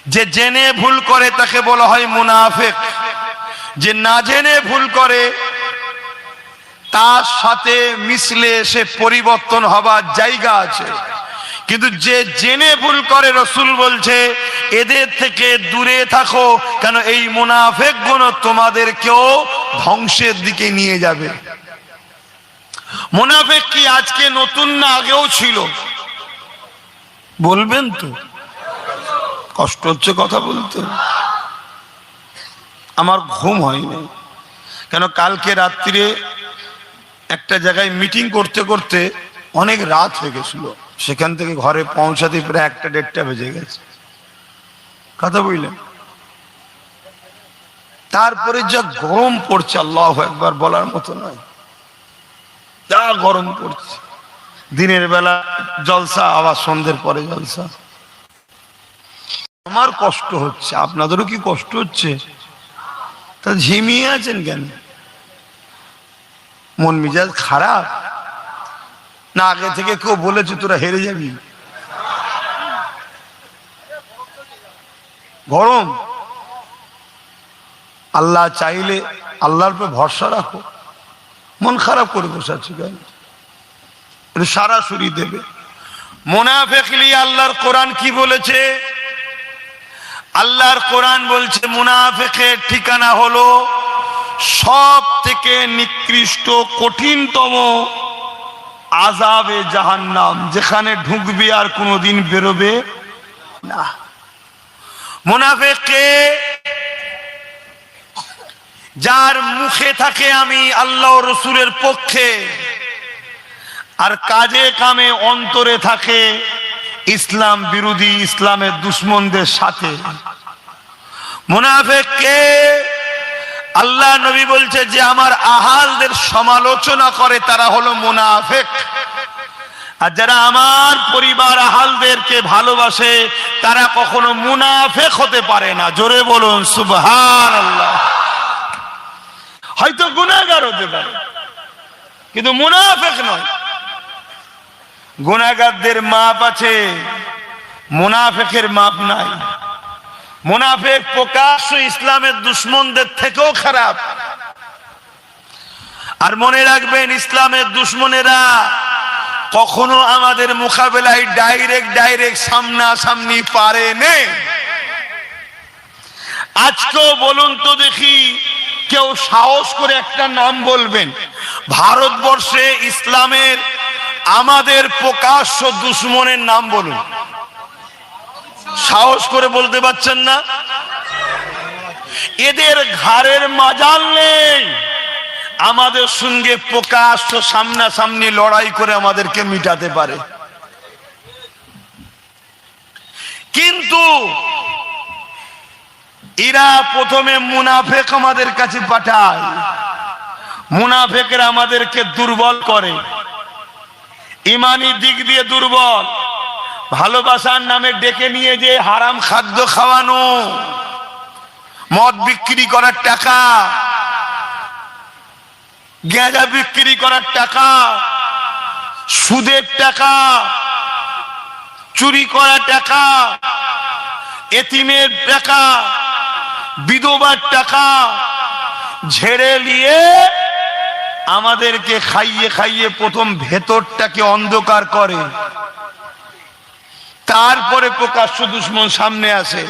যে জেনে ভুল করে তাকে বলা হয় মুনাফিক। যে না জেনে ভুল করে, তার সাথে মিশলে সে পরিবর্তন হবার জায়গা আছে। কিন্তু যে জেনে ভুল করে, রসুল বলছে এদের থেকে দূরে থাকো, কেন এই মুনাফিক গুণ তোমাদেরকেও ধ্বংসের দিকে নিয়ে যাবে। মুনাফিক কি আজকে নতুন না, আগেও ছিল? বলবেন তো? কষ্ট হচ্ছে কথা বলতে। আমার ঘুম হয়নি, কেন কালকে রাত্রিরে একটা জায়গায় মিটিং করতে করতে অনেক রাত হয়ে গেছিল। সেখান থেকে ঘরে পৌঁছাতে প্রায় 1টা-1.5টা বেজে গেছে। কথা বললেন? তারপরে যা গরম পড়ছে, আল্লাহু আকবার, বলার মতো নয়। যা গরম পড়ছে। দিনের বেলা জলসা, আবার সন্ধ্যের পরে জলসা। আমার কষ্ট হচ্ছে, আপনাদেরও কি কষ্ট হচ্ছে? তা ঝিমিয়ে আছেন কেন? মন মেজাজ খারাপ না? আগে থেকে কেউ বলেছে তোরা হেরে যাবি? গরম। আল্লাহ চাইলে আল্লাহর উপর ভরসা রাখো। মন খারাপ করে বসে আছি কেন? সরাসরি দেবে। মুনাফিক নিয়ে আল্লাহর কোরআন কি বলেছে? আল্লাহর কোরআন বলছে মুনাফিকের ঠিকানা হলো সব থেকে নিকৃষ্ট, কঠিনতম আযাবে জাহান্নাম, যেখানে ঢুকবে আর কোনোদিন বেরোবে না। মুনাফিককে যার মুখে থাকে আমি আল্লাহ রসুলের পক্ষে, আর কাজে কামে অন্তরে থাকে ইসলাম বিরোধী, ইসলামের দুশ্মনদের সাথে। মুনাফিককে আল্লাহ নবী বলছে যে আমার আহালদের সমালোচনা করে তারা হলো মুনাফিক। আর যারা আমার পরিবার আহালদেরকে ভালোবাসে, তারা কখনো মুনাফেক হতে পারে না। জোরে বলুন সুবহানাল্লাহ। হয়তো গুনাহগার হতে পারে কিন্তু মুনাফেক নয়। গুনাহগারদের মাপ আছে, মুনাফেকের মাপ নাই। মুনাফেক প্রকাশ্য ইসলামের দুশমনদের থেকেও খারাপ। আর মনে রাখবেন, ইসলামের দুশমনেরা কখনো আমাদের মোকাবেলায় ডাইরেক্ট সামনাসামনি পারেনি। আজকেও বলুন তো দেখি, কেউ সাহস করে একটা নাম বলবেন ভারতবর্ষে ইসলামের আমাদের প্রকাশ্য দুশমনের নাম বলুন। সাহস করে বলতে পারছেন না? এদের ঘাড়ের মাজাল নেই আমাদের সঙ্গে প্রকাশ্য সামনাসামনি লড়াই করে আমাদেরকে মিটাতে পারে। কিন্তু এরা প্রথমে মুনাফেক আমাদের কাছে পাঠায়। মুনাফেকরা আমাদেরকে দুর্বল করে, ইমানি দিক দিয়ে দুর্বল। ভালোবাসার নামে ডেকে নিয়ে যে হারাম খাদ্য খাওয়ানো, মদ বিক্রি করার টাকা, গাঁজা বিক্রি করার টাকা, সুদের টাকা, চুরি করা টাকা, এতিমের টাকা, বিধবার টাকা ঝেড়ে নিয়ে আমাদেরকে খাইয়ে খাইয়ে প্রথম ভেতরটাকে অন্ধকার করে, তারপরে প্রকাশ্য দুশমন সামনে আসে।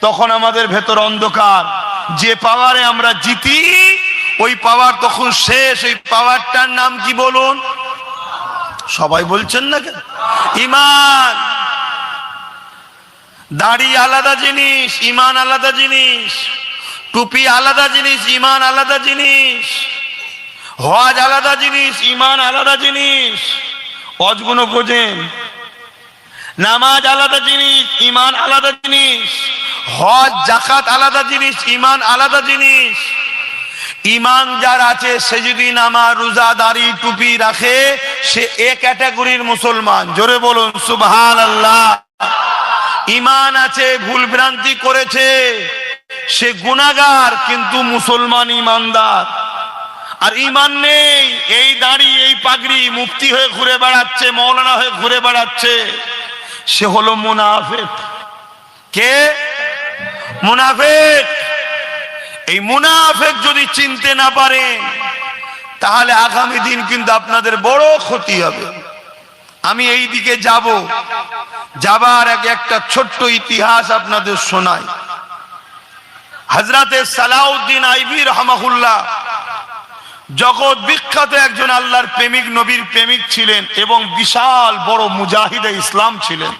তখন আমাদের ভেতর অন্ধকার। যে পাওয়ারে আমরা জিতি ওই পাওয়ার তখন শেষ। ওই পাওয়ারটার নাম কি বলুন? সবাই বলছেন না কেন? ঈমান। দাড়ি আলাদা জিনিস, ঈমান আলাদা জিনিস। টুপি আলাদা জিনিস, ঈমান আলাদা জিনিস। হজ আলাদা জিনিস, ঈমান আলাদা জিনিস। হজগুলো বোঝেন। নামাজ আলাদা জিনিস, ঈমান আলাদা জিনিস। হজ যাকাত আলাদা জিনিস, ঈমান আলাদা জিনিস। ঈমান যার আছে সে যদি নামাজ রোজা দাড়ি টুপি রাখে সে এ ক্যাটাগরির মুসলমান। জোরে বলুন সুবহানাল্লাহ। ঈমান আছে, ভুল ভ্রান্তি করেছে, সে গুনাহগার কিন্তু মুসলমান ঈমানদার। আর ঈমান নেই, এই দাড়ি এই পাগড়ি, মুফতি হয়ে ঘুরে বেড়াচ্ছে, মৌলানা হয়ে ঘুরে বেড়াচ্ছে, সে হলো মুনাফিক। কে? মুনাফিক। এই মুনাফিক যদি চিনতে না পারেন তাহলে আগামী দিন কিন্তু আপনাদের বড় ক্ষতি হবে। আমি এই দিকে যাবার আগে একটা ছোট্ট ইতিহাস আপনাদের শোনাই। হযরতে সালাউদ্দিন আইবি রাহমাহুল্লাহ জগৎ বিখ্যাত একজন আল্লাহর প্রেমিক, নবীর প্রেমিক ছিলেন এবং বিশাল বড় মুজাহিদে ইসলাম ছিলেন।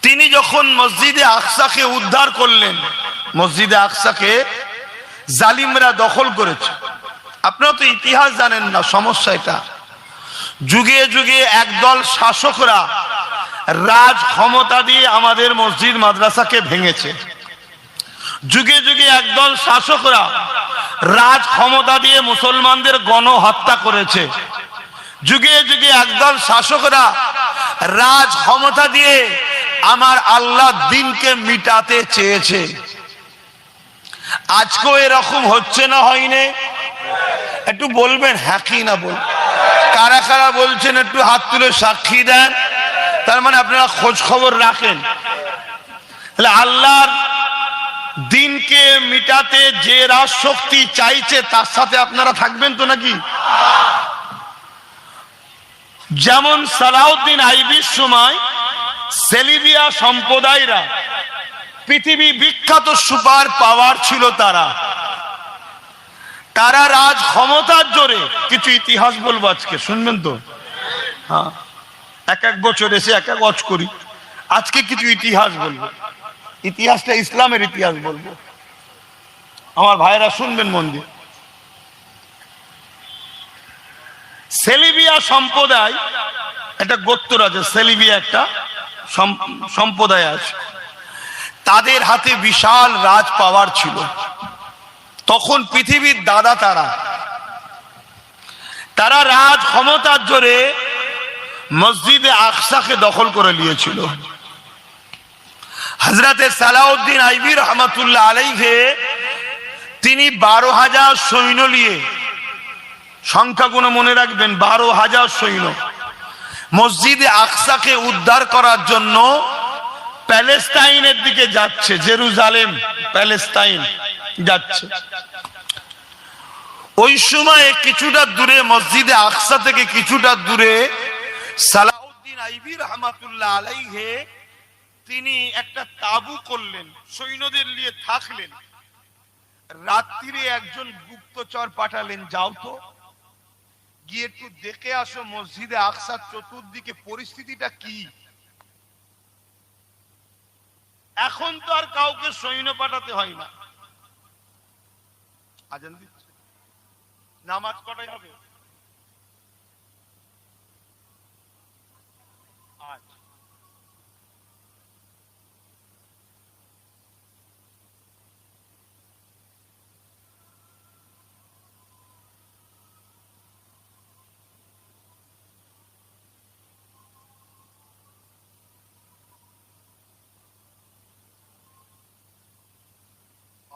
তিনি যখন মসজিদে আকসাকে উদ্ধার করলেন, মসজিদে আকসাকে জালিমরা দখল করেছে। আপনারা তো ইতিহাস জানেন না, সমস্যা এটা। যুগে যুগে একদল শাসকরা রাজ ক্ষমতা দিয়ে আমাদের মসজিদ মাদ্রাসাকে ভেঙেছে। যুগে যুগে একদল শাসকরা রাজ ক্ষমতা দিয়ে মুসলমানদের গণহত্যা করেছে। যুগে যুগে একদল শাসকরা রাজ ক্ষমতা দিয়ে আমার আল্লাহ দিনকে মিটাতে চেয়েছে। আজকেও এরকম হচ্ছে না, হয়নি? একটু বলবেন হ্যাঁ কি না বল। কারা কারা বলছেন একটু হাত তুলে সাক্ষী দেন। তার মানে আপনারা খোঁজ খবর রাখেন। তাহলে আল্লাহর দিনকে মিটাতে যে রাজ শক্তি চাইছে তার সাথে আপনারা থাকবেন তো নাকি? যেমন সালাউদ্দিন আইবির সময় সেলিবিয়া সম্প্রদায়রা পৃথিবী বিখ্যাত সুপার পাওয়ার ছিল। তারা রাজ ক্ষমতার জোরে, কিছু ইতিহাস বলবো আজকে, শুনবেন তো? হ্যাঁ, এক এক বছর এসে এক এক ওয়াজ করি। আজকে কিছু ইতিহাস বলবো, ইতিহাসটা ইসলামের ইতিহাস বলবো। আমার ভাইরা শুনবেন মন দিয়ে। সেলিবিয়া সম্প্রদায় একটা গোত্র আছে, সেলিবিয়া একটা সম্প্রদায় আছে। তাদের হাতে বিশাল রাজ পাওয়ার ছিল। তখন পৃথিবীর দাদা তারা রাজ ক্ষমতার জোরে মসজিদে আকসাকে দখল করে নিয়েছিল। হযরতে সালাউদ্দিন আইবি রহমাতুল্লাহ আলাইহি তিনি 12,000 সৈন্য নিয়ে, সংখ্যাগুলো মনে রাখবেন, 12,000 সৈন্য মসজিদে আকসাকে উদ্ধার করার জন্য প্যালেস্টাইনের দিকে যাচ্ছে, জেরুজালেম প্যালেস্টাইন যাচ্ছে। ওই সময়ে কিছুটা দূরে, মসজিদে আকসা থেকে কিছুটা দূরে সালাউদ্দিন আইবি রহমাতুল্লাহ আলাইহি তিনি একটা তাবু করলেন, সৈন্যদের নিয়ে থাকলেন। রাত্রিরে একজন গুপ্তচর পাঠালেন, যাও তো গিয়ে একটু দেখে আসো মসজিদে আকসার চতুর্দিকে পরিস্থিতিটা কি। এখন তো আর কাউকে সৈন্য পাঠাতে হয় না। আজান দিচ্ছে, নামাজ কটায় হবে? আচ্ছা,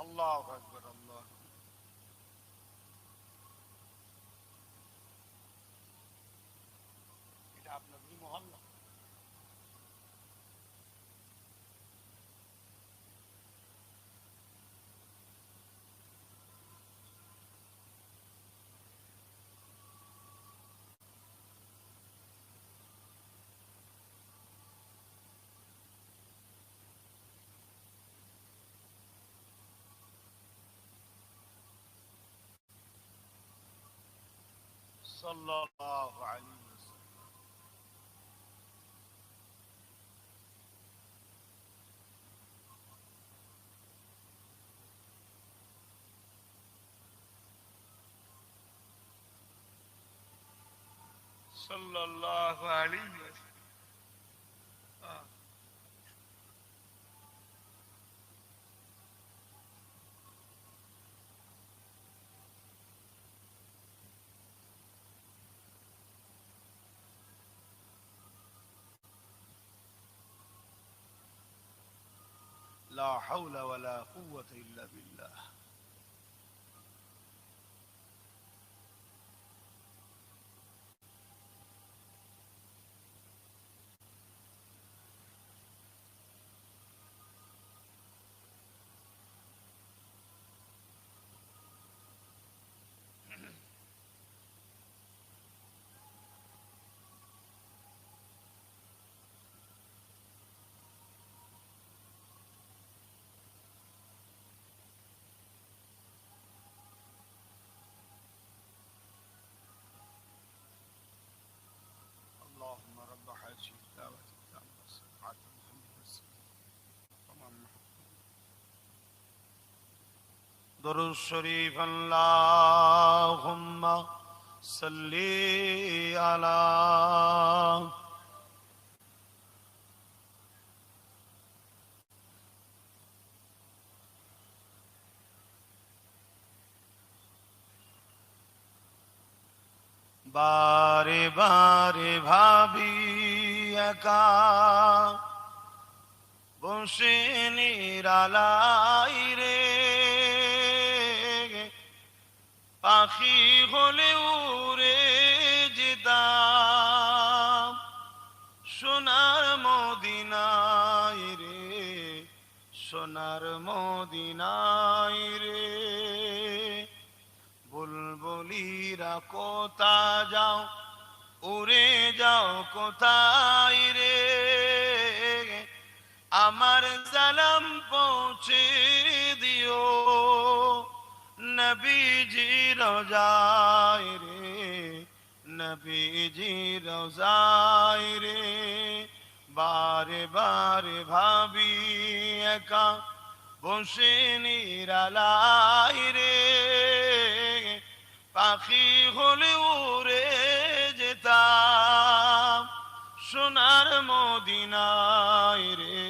আল্লাহু আকবার, আল্লাহ। এটা আপনার মহল্লা? সাল্লাল্লাহু আলাইহি ওয়াসাল্লাম। সাল্লাল্লাহু আলাইহি ওয়াসাল্লাম। লা হাওলা ওয়ালা কুওয়াতা ইল্লা বিল্লাহ। اللهم رب هذه الدعوة التامة والصلاة والسلام. درود الشريف اللهم صل على বারে বারে ভাবি একা বসে নিরালাই রে, পাখি হলে উড়ে যেতাম সোনার মদিনায় রে, সোনার মদিনায় রে। বুলবুলিরা কোথা যাও, উড়ে যাও কোথায় রে, আমার সালাম পৌঁছে দিও নবীজি রোজায় রে, নবীজি রোজায় রে। বারে বারে ভাবি একা বসে নিরালাই রে, পাখি হলে উড়ে যেতাম সোনার মদিনায় রে,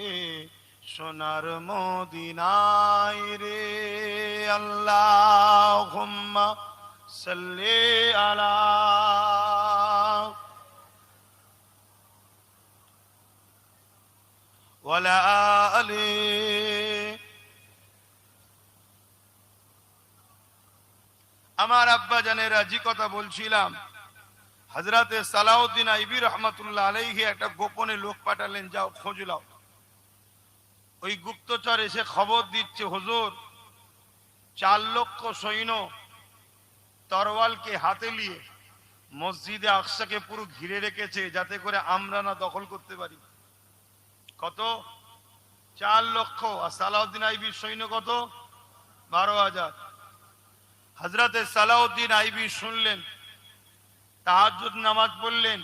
সোনার মদিনায় রে। আল্লাহুম্মা সাল্লি আলা ওয়ালা আলি। আমার আব্বা জানেরা, যে কথা বলছিলাম, হযরতে সালাউদ্দিন আইবি রহমাতুল্লাহ আলাইহি একটা গোপনে লোক পাঠালেন, যাও খোঁজ লাও। ওই গুপ্তচর এসে খবর দিচ্ছে, হুজুর 4 লক্ষ সৈন্য তরওয়ালকে হাতে নিয়ে মসজিদে আকসাকে পুরো ঘিরে রেখেছে, যাতে করে আমরা না দখল করতে পারি। কত? 4 লক্ষ। আর সালাউদ্দিন আইবির সৈন্য কত? 12,000। হযরতে সালাউদ্দিন আইবি শুনলেন, তাহাজ্জুদ নামাজ পড়লেন,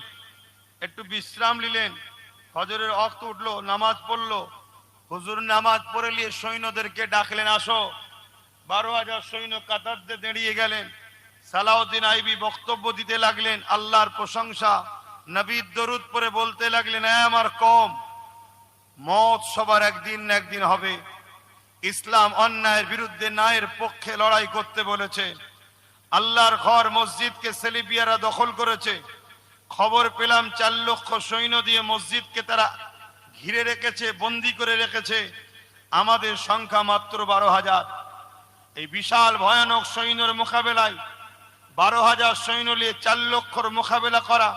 একটু বিশ্রাম নিলেন, ফজরের ওয়াক্ত উঠলো, নামাজ পড়লো। হুজুর নামাজ পড়ে নিয়ে সৈন্যদেরকে ডাকলেন, আসো। 12,000 সৈন্য কাতার দিয়ে দাঁড়িয়ে গেলেন। সালাউদ্দিন আইবি বক্তব্য দিতে লাগলেন, আল্লাহর প্রশংসা, নবীর দরুদ পড়ে বলতে লাগলেন, আমার কওম, মওত সবার একদিন না একদিন হবে। ইসলাম অন্যায়ের বিরুদ্ধে ন্যায়ের পক্ষে লড়াই করতে বলেছে। আল্লাহর ঘর মসজিদকে সেলিবিয়ারা দখল করেছে। খবর পেলাম 4 লক্ষ সৈন্য দিয়ে মসজিদকে তারা ঘিরে রেখেছে, বন্দী করে রেখেছে। আমাদের সংখ্যা মাত্র 12,000। এই বিশাল ভয়ানক সৈন্যের মোকাবেলায় 12,000 সৈন্য নিয়ে 4 লক্ষর মোকাবেলা করা,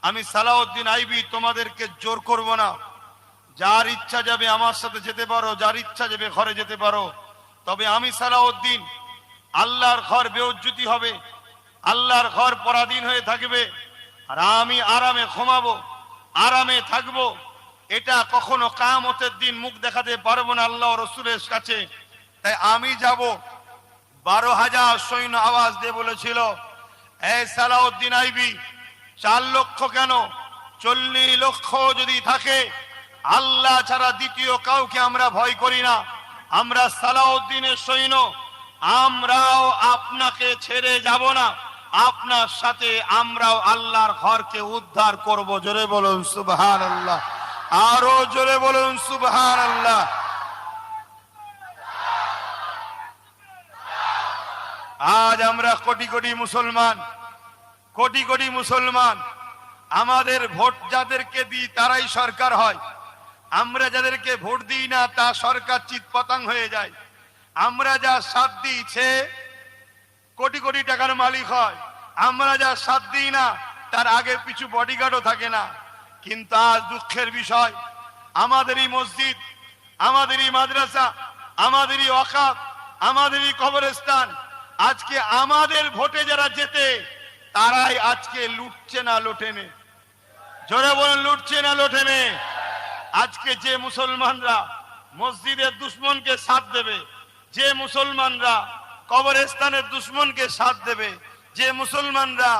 আমি সালাউদ্দিন আইবি তোমাদেরকে জোর করব না। যার ইচ্ছা যাবে আমার সাথে যেতে পারো, যার ইচ্ছা যাবে ঘরে যেতে পারো। তবে আমি সালাউদ্দিন, আল্লাহর ঘর বেউজ্জতি হবে, আল্লাহর ঘর পরাধীন হয়ে থাকবে, আর আমি আরামে ঘুমাবো, আরামে থাকবো। এটা কখনো কিয়ামতের দিন মুখ দেখাতে পারবো না আল্লাহ রাসূলের কাছে। তাই আমি যাব। 12,000 সৈন্য আওয়াজ দিয়ে বলেছিল, এই সালাউদ্দিন আইবি, 4 লক্ষ কেন, 40 লক্ষ যদি থাকে, আল্লাহ ছাড়া দ্বিতীয় কাউকে আমরা ভয় করি না। আমরা সালাউদ্দিনের সৈন্য, আমরাও আপনাকে ছেড়ে যাব না। আপনার সাথে আমরাও আল্লাহর ঘরকে উদ্ধার করব। জোরে বলুন সুবহানাল্লাহ, আরো জোরে বলুন সুবহানাল্লাহ। আজ আমরা কোটি কোটি মুসলমান, কোটি কোটি মুসলমান, আমাদের ভোট যাদেরকে দিই তারাই সরকার হয়। আমরা যাদেরকে ভোট দিই না তা সরকার চিৎপতাং হয়ে যায়। আমরা যা সাথ দিই সে কোটি কোটি টাকার মালিক হয়। আমরা যা সাথ দিই না তার আগে পিছু বডিগার্ডও থাকে না। কিন্তু আজ দুঃখের বিষয়, আমাদেরই মসজিদ, আমাদেরই মাদ্রাসা, আমাদেরই ওয়াকাফ, আমাদেরই কবরস্থান, আজকে আমাদের ভোটে যারা জেতে তারাই আজকে লুটছে না লোটেনে। জোরে বলেন, লুটছে না লোটেনে। আজকে যে মুসলমানরা মসজিদের দুশ্মনকে সাথ দেবে, যে মুসলমানরা কবরস্থানের দুশ্মনকে সাথ দেবে, যে মুসলমানরা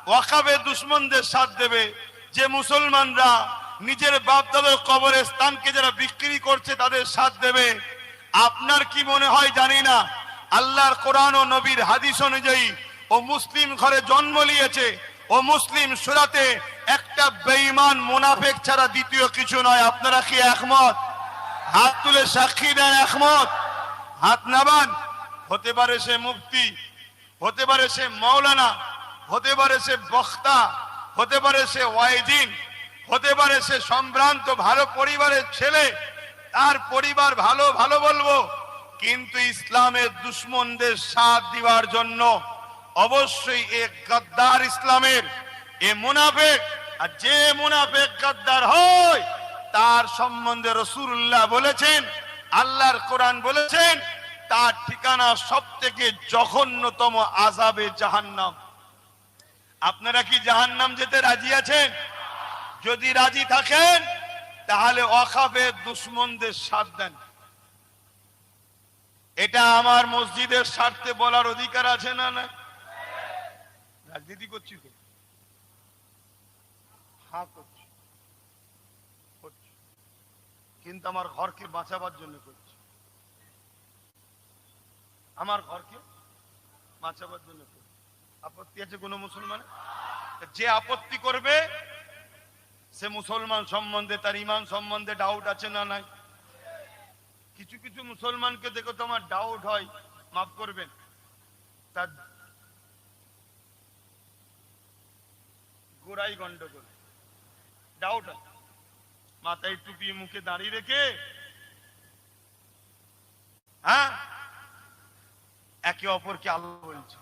ওয়াকাফের দুশ্মনদের সাথ দেবে, যে মুসলমানরা নিজের বাপ দাদার কবরস্থানকে যারা বিক্রি করছে তাদের সাথ দেবে, আপনার কি মনে হয় জানি না, আল্লাহর কোরআন ও নবীর হাদিস অনুযায়ী ও মুসলিম ঘরে জন্ম নিয়েছে, ও মুসলিম সূরাতে একটা বেঈমান মুনাফিক ছাড়া দ্বিতীয় কিছু নয়। আপনারা কি একমত? হাত তুলে সাক্ষী দেন একমত। হাত নামান। হতে পারে সে মুফতি, হতে পারে সে মাওলানা, হতে পারে সে বক্তা, হতে পারে সে ওয়াইদিন, হতে পারে সে সম্ভ্রান্ত ভালো পরিবারের ছেলে, তার পরিবার ভালো ভালো বলবো, কিন্তু ইসলামের দুশ্মনদের সাথ দেওয়ার জন্য অবশ্যই এক গদ্দার ইসলামের এ মুনাফিক। আর যে মুনাফিক গদ্দার হয় তার সম্বন্ধে রাসূলুল্লাহ বলেছেন, আল্লাহর কোরআন বলেছেন, তার ঠিকানা সবথেকে জঘন্যতম আযাবে জাহান্নাম। আপনারা কি জাহান্নাম যেতে রাজি আছেন? যদি রাজি থাকেন তাহলে ওয়াকাফের দুশ্মনদের সাথ দেন। এটা আমার মসজিদের স্বার্থে বলার অধিকার আছে না? না, রাজনীতি করছি তো, হ্যাঁ করছি, কিন্তু আমার ঘরকে বাঁচাবার জন্য করছি, আমার ঘরকে বাঁচাবার জন্য করছি। আপত্তি আছে কোন মুসলমান? যে আপত্তি করবে সে মুসলমান সম্বন্ধে, তার ঈমান সম্বন্ধে ডাউট আছে না নাই? কিছু কিছু মুসলমানকে দেখো তো আমার ডাউট হয়, মাফ করবেন, তার গোড়াই গন্ডগোল, ডাউট হয়, মাথায় টুপি মুখে দাঁড়িয়ে রেখে, হ্যাঁ, একে অপরকে আল্লাহ বলছে।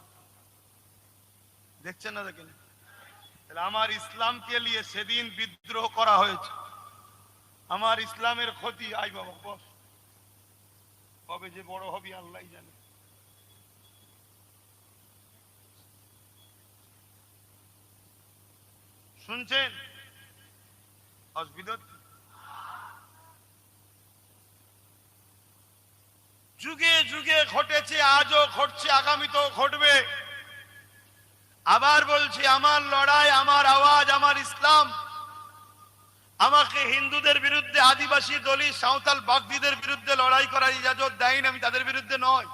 দেখছেন না? দেখেন, তাহলে আমার ইসলামকে নিয়ে সেদিন বিদ্রোহ করা হয়েছে, আমার ইসলামের ক্ষতি। আই বাবা বস, কবে যে বড় হবি আল্লাহ জানে। শুনছেন? অসুবিধা? যুগে যুগে ঘটেছে, আজও ঘটছে, আগামীতেও ঘটবে। আবার বলছি, আমার লড়াই, আমার আওয়াজ, আমার ইসলাম। আমাকে হিন্দুদের বিরুদ্ধে, আদিবাসী, দলিত, সাঁওতাল, বাগদিদের বিরুদ্ধে লড়াই করার ইজাজত দেয়নি। আমি তাদের বিরুদ্ধে নয়।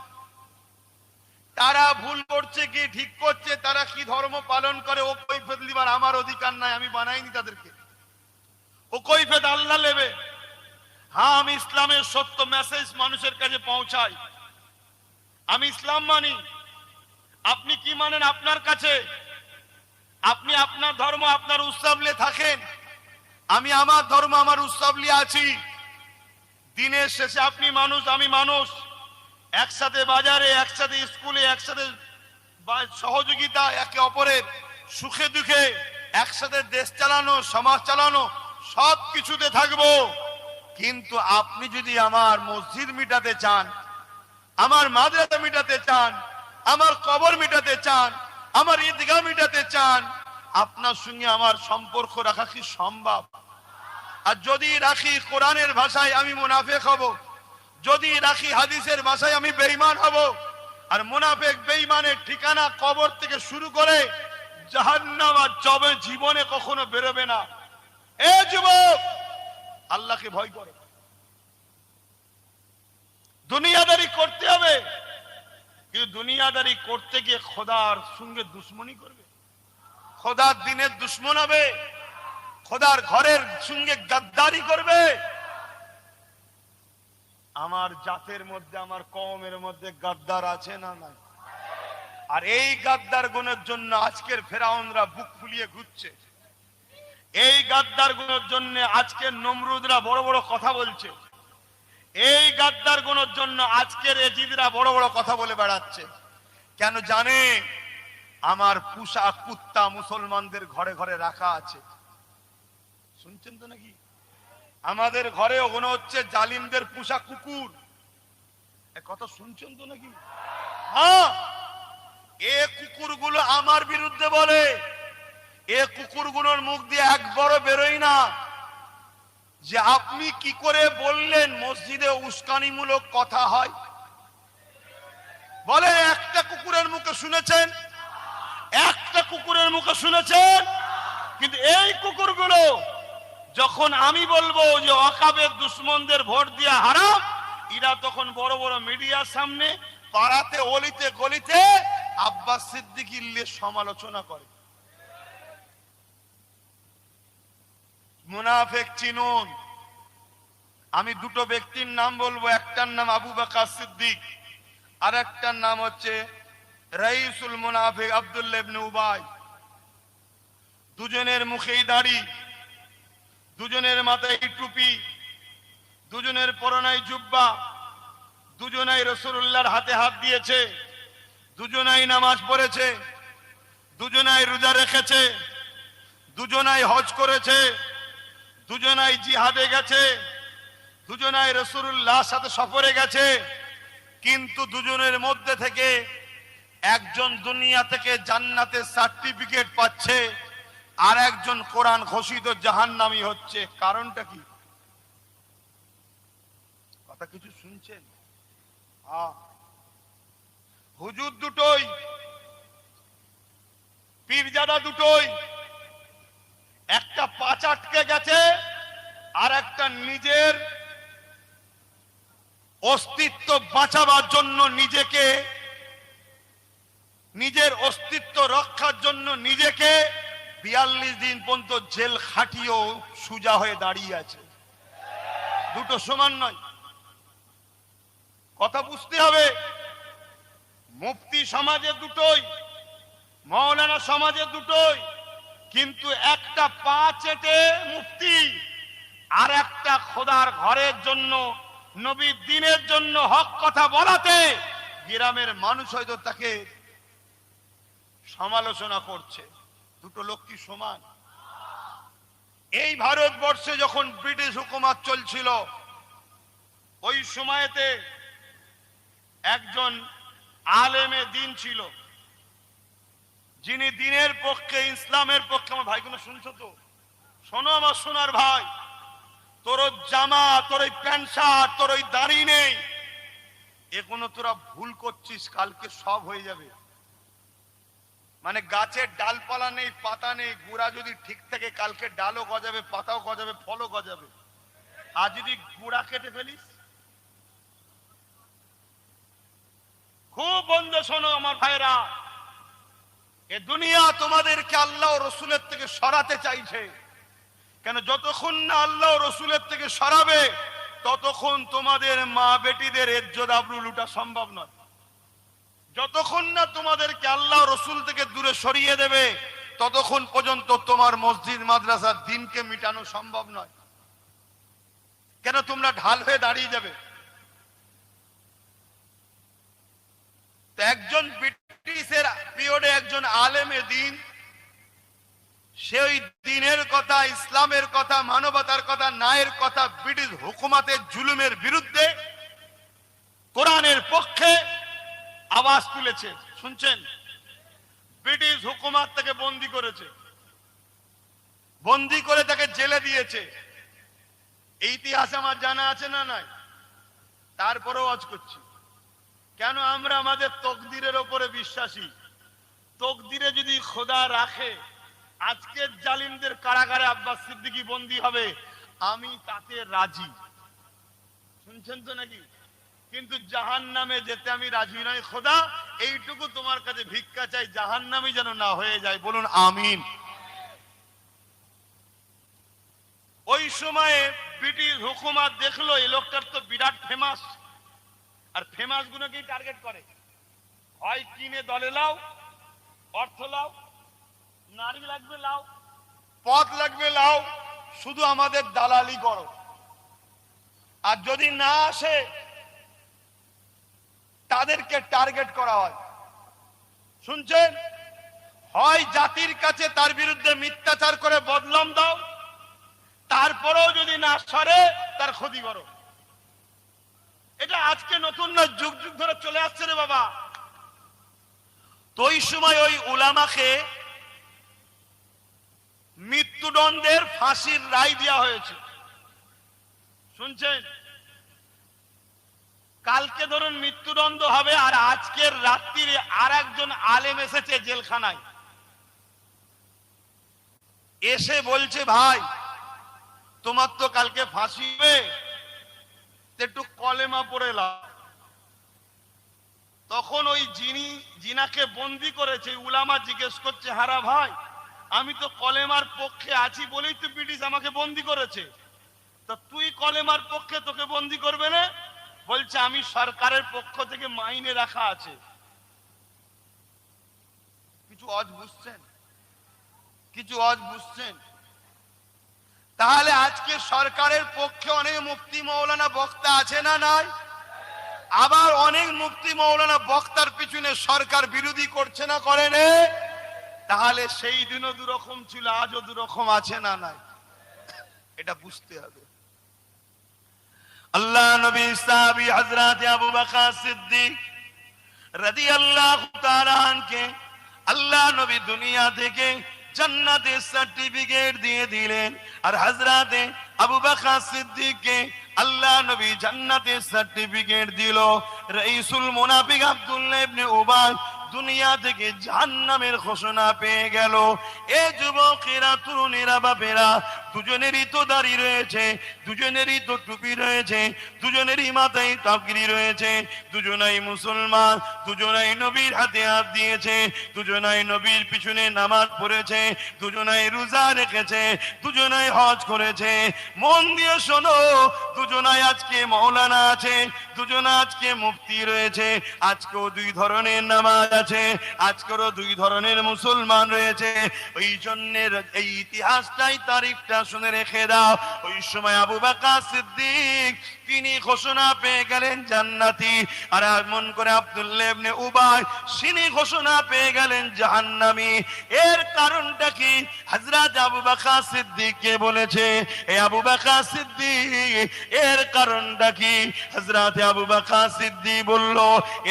তারা ভুল করছে কি ঠিক করছে, তারা কি ধর্ম পালন করে, ও কৈফিয়ত দিবার আমার অধিকার নাই। আমি বানাইনি তাদেরকে, ও কৈফিয়ত আল্লাহ নেবে। হ্যাঁ, আমি ইসলামের সত্য মেসেজ মানুষের কাছে পৌঁছাই। আমি ইসলাম মানি। আপনি কি মানেন আপনার কাছে? আপনি আপনার ধর্ম, আপনার উৎসব নিয়ে থাকেন। আমি আমার ধর্ম, আমার উৎসব নিয়ে আছি। দিনের শেষে আপনি মানুষ, আমি মানুষ। একসাথে বাজারে, একসাথে স্কুলে, একসাথে সহযোগিতা, একে অপরের সুখে দুঃখে একসাথে দেশ চালানো, সমাজ চালানো, সব কিছুতে থাকবো। কিন্তু আপনি যদি আমার মসজিদ মিটাতে চান, আমার মাদ্রাসা মিটাতে চান, আমার কবর মিটাতে চান, আমার ঈদগাহ মিটাতে চান, আপনার সঙ্গে আমার সম্পর্ক রাখা কি সম্ভব? আর যদি রাখি কোরআনের ভাষায়, আমি মুনাফিক হব। যদি রাখি হাদিসের ভাষায়, আমি বেঈমান হব। আর মুনাফিক বেঈমানের ঠিকানা কবর থেকে শুরু করে জাহান্নাম আর জবে জীবনে কখনো বেরোবে না। এ যুবক, আল্লাহকে ভয় করো। দুনিয়াদারি করতে হবে, কিন্তু দুনিয়াদারি করতে গিয়ে খোদার সঙ্গে দুশ্মনী করবে, খোদার দিনের দুশ্মন হবে, খোদার ঘরের সঙ্গে গাদ্দারি করবে। আমার জাতের মধ্যে, আমার কওমের মধ্যে গাদ্দার আছে না নাই? আর এই গাদ্দার গুণের জন্য আজকের ফেরাউনরা বুক ফুলিয়ে ঘুরছে। এই গাদ্দার গুণের জন্য আজকের নমরুদরা বড় বড় কথা বলছে। এই গাদ্দার গুণের জন্য আজকের এজিদরা বড় বড় কথা বলে বেড়াচ্ছে। কেন জানে? আমার পুষা কুত্তা মুসলমানদের ঘরে ঘরে রাখা আছে। শুনছেন তো নাকি? আমাদের ঘরে ওগুলো হচ্ছে জালিমদের পুষা কুকুর। কথা শুনছেন তো নাকি? হ্যাঁ, এ কুকুরগুলো আমার বিরুদ্ধে বলে। এ কুকুরগুলোর মুখ দিয়ে একবারও বেরোই না যে আপনি কি করে বললেন মসজিদে উস্কানিমূলক কথা হয়। বলে একটা কুকুরের মুখে শুনেছেন? একটা কুকুরের মুখে শুনেছেন? কিন্তু এই কুকুরগুলো যখন আমি বলবো যে ওয়াকাবের দুশ্মনদের ভোট দিয়া হারাম, এরা তখন বড় বড় মিডিয়ার সামনে, পাড়াতে, অলিতে গলিতে আব্বাস সিদ্দিকীর নিয়ে সমালোচনা করে। মুনাফিক চিনুন। আমি দুটো ব্যক্তির নাম বলবো, একটার নাম আবু বকর সিদ্দিক, আর একটার নাম হচ্ছে রাইসুল মুনাফিক আব্দুল্লাহ ইবনে উবাই। দুজনের মুখেই দাড়ি, দুজনের মাথায় টুপি, দুজনের পরনায় জুব্বা, দুজনাই রাসূলুল্লাহর হাতে হাত দিয়েছে, দুজনাই নামাজ পড়েছে, দুজনাই রোজা রেখেছে, দুজনাই হজ করেছে, দুজনাই জিহাদে গেছে, দুজনাই রাসূলুল্লাহর সাথে সফরে গেছে। কিন্তু দুজনের মধ্যে থেকে একজন দুনিয়া থেকে জান্নাতের সার্টিফিকেট পাচ্ছে, আর একজন কোরআন ঘোষিত জাহান্নামী হচ্ছে। কারণটা কি? কথা কিছু শুনছেন? হুজুর দুটোই, পীরজাদা দুটোই, একটা পাঁচ আটকে গেছে, আর একটা নিজের অস্তিত্ব বাঁচাবার জন্য নিজেকে, নিজের অস্তিত্ব রক্ষার জন্য নিজেকে 42 দিন পর্যন্ত জেল খাটিয়েও সুজা হয়ে দাঁড়িয়ে আছে। দুটো সমান নয়, কথা বুঝতে হবে। মুফতি সমাজে দুটোই, মাওলানা সমাজে দুটোই, কিন্তু একটা পা চেটে মুফতি, আর একটা খোদার ঘরের জন্য, নবীর দ্বীনের জন্য হক কথা বলাতে গ্রামের মানুষ হয়তো তাকে সমালোচনা করছে। দুটো লোক কি সমান? এই ভারতবর্ষে যখন ব্রিটিশ হুকুমত চলছিল, ওই সময়তে একজন আলেমে দ্বীন ছিল, যিনি দ্বীনের পক্ষে, ইসলামের পক্ষে। আমার ভাইগুলো শুনছো তো? শোনো আমার সোনার ভাই, তোর জামা, তোর ওই প্যান্ট শার্ট, তোর ওই দাড়ি নেই, এগুলো তোরা ভুল করছিস, কালকে সব হয়ে যাবে। মানে গাছের ডালপালা নেই, পাতা নেই, গুড়া যদি ঠিক থাকে কালকে ডালও গজাবে, পাতাও গজাবে, ফলও গজাবে। আর যদি গুড়া কেটে ফেলিস, খুব বন্ধু শোনো আমার ভাইরা, এ দুনিয়া তোমাদেরকে আল্লাহ ও রসুলের থেকে সরাতে চাইছে। কেন? যতক্ষণ না আল্লাহ ও রসুলের থেকে সরাবে, ততক্ষণ তোমাদের মা বেটিদের ইজ্জত আবরু লুটা সম্ভব নয়। যতক্ষণ না তোমাদেরকে আল্লাহ রসুল থেকে দূরে সরিয়ে দেবে, ততক্ষণ পর্যন্ত তোমার মসজিদ মাদ্রাসার দিনকে মিটানো সম্ভব নয়। কেন? তোমরা ঢাল হয়ে দাঁড়িয়ে যাবে। তো একজন ব্রিটিশের পিরিয়ডে একজন আলেমে দ্বীন, সে ওই দ্বীনের কথা, ইসলামের কথা, মানবতার কথা, ন্যায়ের কথা, ব্রিটিশ হুকুমতের জুলুমের বিরুদ্ধে কোরআনের পক্ষে আওয়াজ তুলেছে। শুনছেন? ব্রিটিশ হুকুমত তাকে বন্দী করেছে, বন্দী করে তাকে জেলে দিয়েছে। এই ইতিহাস আমার জানা আছে না নাই? তারপরেও আজ করছি। কেন? আমরা আমাদের তকদিরের ওপরে বিশ্বাসী। তকদিরে যদি খোদা রাখে আজকের জালিমদের কারাগারে আব্বাস সিদ্দিকী বন্দী হবে, আমি তাতে রাজি। শুনছেন তো নাকি? কিন্তু জাহান্নামে যেতে আমি রাজি নই। খোদা, এইটুকু তোমার কাছে ভিক্ষা চাই, জাহান্নামে যেন না হয়ে যায়। বলুন আমিন। ওই সময়ে ব্রিটিশ হুকুমত দেখলো এই লোকটার তো বিরাট ফেমাস, আর ফেমাস গুলোকেই টার্গেট করে। হয় কিনে দলে লাও, অর্থ লাও, নারী লাগবে লাও, পদ লাগবে লাও, শুধু আমাদের দালালি করো। আর যদি না আসে তাদেরকে টার্গেট করা হয়। শুনছেন? হয় জাতির কাছে তার বিরুদ্ধে মিথ্যাচার করে বদনাম দাও, তারপরেও যদি না সরে তার ক্ষতি করো। এটা আজকে নতুন না, যুগ যুগ ধরে চলে আসছে রে বাবা। তো ওই সময় ওই উলামাকে মৃত্যুদণ্ডের ফাঁসির রায় দেওয়া হয়েছে। শুনছেন? কালকে ধরুন মৃত্যুদণ্ড হবে, আর আজকের রাত্রিরে আর একজন আলেম এসেছে জেলখানায়, এসে বলছে, ভাই তোমার তো কালকে ফাঁসি হবে, একটু কলেমা পড়ে লাও। তখন ওই জিনাকে বন্দি করেছে উলামা জিজ্ঞেস করছে, হারা ভাই, আমি তো কলেমার পক্ষে আছি বলেই তো ব্রিটিশ আমাকে বন্দি করেছে, তা তুই কলেমার পক্ষে, তোকে বন্দি করবে না? বলছে, আমি সরকারের পক্ষ থেকে মাইনে রাখা আছে। কিছু অজ বুঝছেন? কিছু অজ বুঝছেন? তাহলে আজকে সরকারের পক্ষে অনেক মুফতি মৌলানা বক্তা আছে না নাই? আবার অনেক মুফতি মৌলানা বক্তার পিছনে সরকার বিরোধী করছে না, করে না? তাহলে সেই দিনও দুরকম ছিল, আজও দুরকম আছে না নাই? এটা বুঝতে হবে। আল্লাহ নবী সাহাবী হযরত আবু বকর সিদ্দিক রাদিয়াল্লাহু তাআলা আনকে আল্লাহ নবী দুনিয়া থেকে জান্নাতের সার্টিফিকেট দিয়ে দিলেন, আর হযরত আবু বকর সিদ্দিককে আল্লাহ নবী জান্নাতের সার্টিফিকেট দিল। রাইসুল মুনাফিক আব্দুল্লাহ ইবনে উবাই দুনিয়া থেকে জাহান্নামের ঘোষণা পেয়ে গেল। এ যুবকেরা, তরুণেরা, বাপেরা, দুজনেরই তো দাড়ি রয়েছে, দুজনেরই তো টুপি রয়েছে, দুজনেরই মাথায় তাকরি রয়েছে, দুজনাই মুসলমান, দুজনাই নবীর হাতে হাত দিয়েছে, দুজনাই নবীর পিছনে নামাজ পড়েছে, দুজনাই রোজা রেখেছে, দুজনাই হজ করেছে। মন দিয়ে শোনো, দুজনাই আজকে মৌলানা আছে, দুজনা আজকে মুফতি রয়েছে, আজকেও দুই ধরনের নামাজ আছে, আজকেরও দুই ধরনের মুসলমান রয়েছে। ওই জন্যের এই ইতিহাসটাই, তারিখটা শুনে রেখে দাও। ওই সময় আবু বকর সিদ্দিক তিনি ঘোষণা পেয়ে গেলেন জান্নাতি, আর এমন করে আব্দুল্লাহ ইবনে উবাই তিনি ঘোষণা পেয়ে গেলেন জাহান্নামী। এর কারণটা কি? হযরত আবু বকর সিদ্দিককে বলেছে, এ আবু বকর সিদ্দিক এর কারণটা কি? হযরত আবু বকর সিদ্দিক বলল,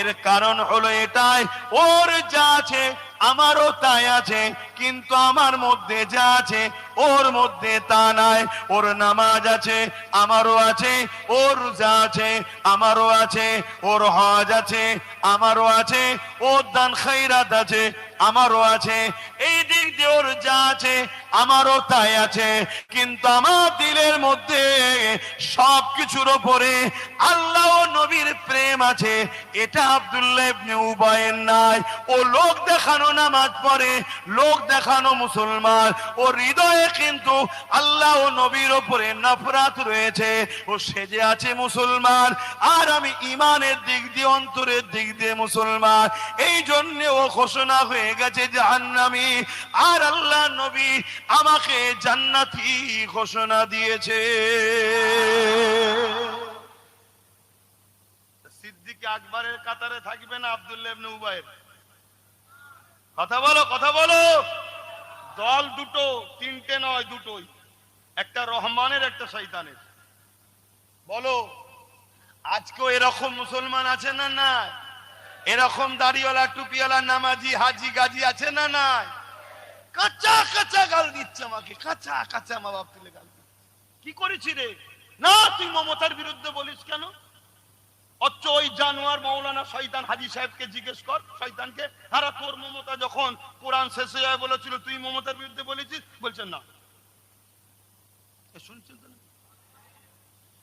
এর কারণ হলো এটাই, ওর যা আছে আমারও তাই আছে, কিন্তু আমার মধ্যে যা আছে ওর মধ্যে তা নাই। ওর নামাজ আছে আমারও আছে, ওর রোজা আছে আমারও আছে, ওর হজ আছে আমারও আছে, ওর দান খৈরাত আছে আমারও আছে। এই দিক দিয়ে ওর যা আছে আমারও তাই আছে, কিন্তু আমার দিলের মধ্যে সবকিছুর উপরে আল্লাহ ও নবীর প্রেম আছে। এটা আব্দুল্লাহ ইবনে উবাইয়ের নাই। ও লোক দেখানো নামাজ পড়ে, লোক দেখানো মুসলমান, ও হৃদয়ে কিন্তু আল্লাহ ও নবীর উপরে নফরত রয়েছে। ও সেজে আছে মুসলমান, আর আমি ইমানের দিক দিয়ে অন্তরের দিক দিয়ে মুসলমান। এই জন্য ও ঘোষণা হয়ে গেছে জাহান্নামী, আর আল্লাহ নবী আমাকে জান্নাতি ঘোষণা দিয়েছে। সিদ্দিক আকবরের কাতারে থাকবে না আব্দুল্লাহ ইবনে উবাইয়ের? কথা বলো, কথা বলো। দল দুটো, তিনটে নয়, দুটোই, একটা রহমানের একটা শয়তানের। বলো, আজকেও এরকম মুসলমান আছে না না? এরকম দাড়িওয়ালা টুপিওয়ালা নামাজি হাজি গাজি আছে না না? কাঁচা কাঁচা গাল দিচ্ছে আমাকে, কাঁচা কাঁচা মা বাপ তুলে গাল দিচ্ছে। কি করেছি রে? না, তুই মমতার বিরুদ্ধে বলিস কেন? অথচ ওই জানোয়ার মৌলানা শয়তান হাজী সাহেবকে জিজ্ঞেস কর, শয়তানকে, আরে তোর মমতা যখন কোরআন শেষ হয়ে যায় বলেছিল, তুই মমতার বিরুদ্ধে বলেছিস? বলছেন না। শুনছেন তো?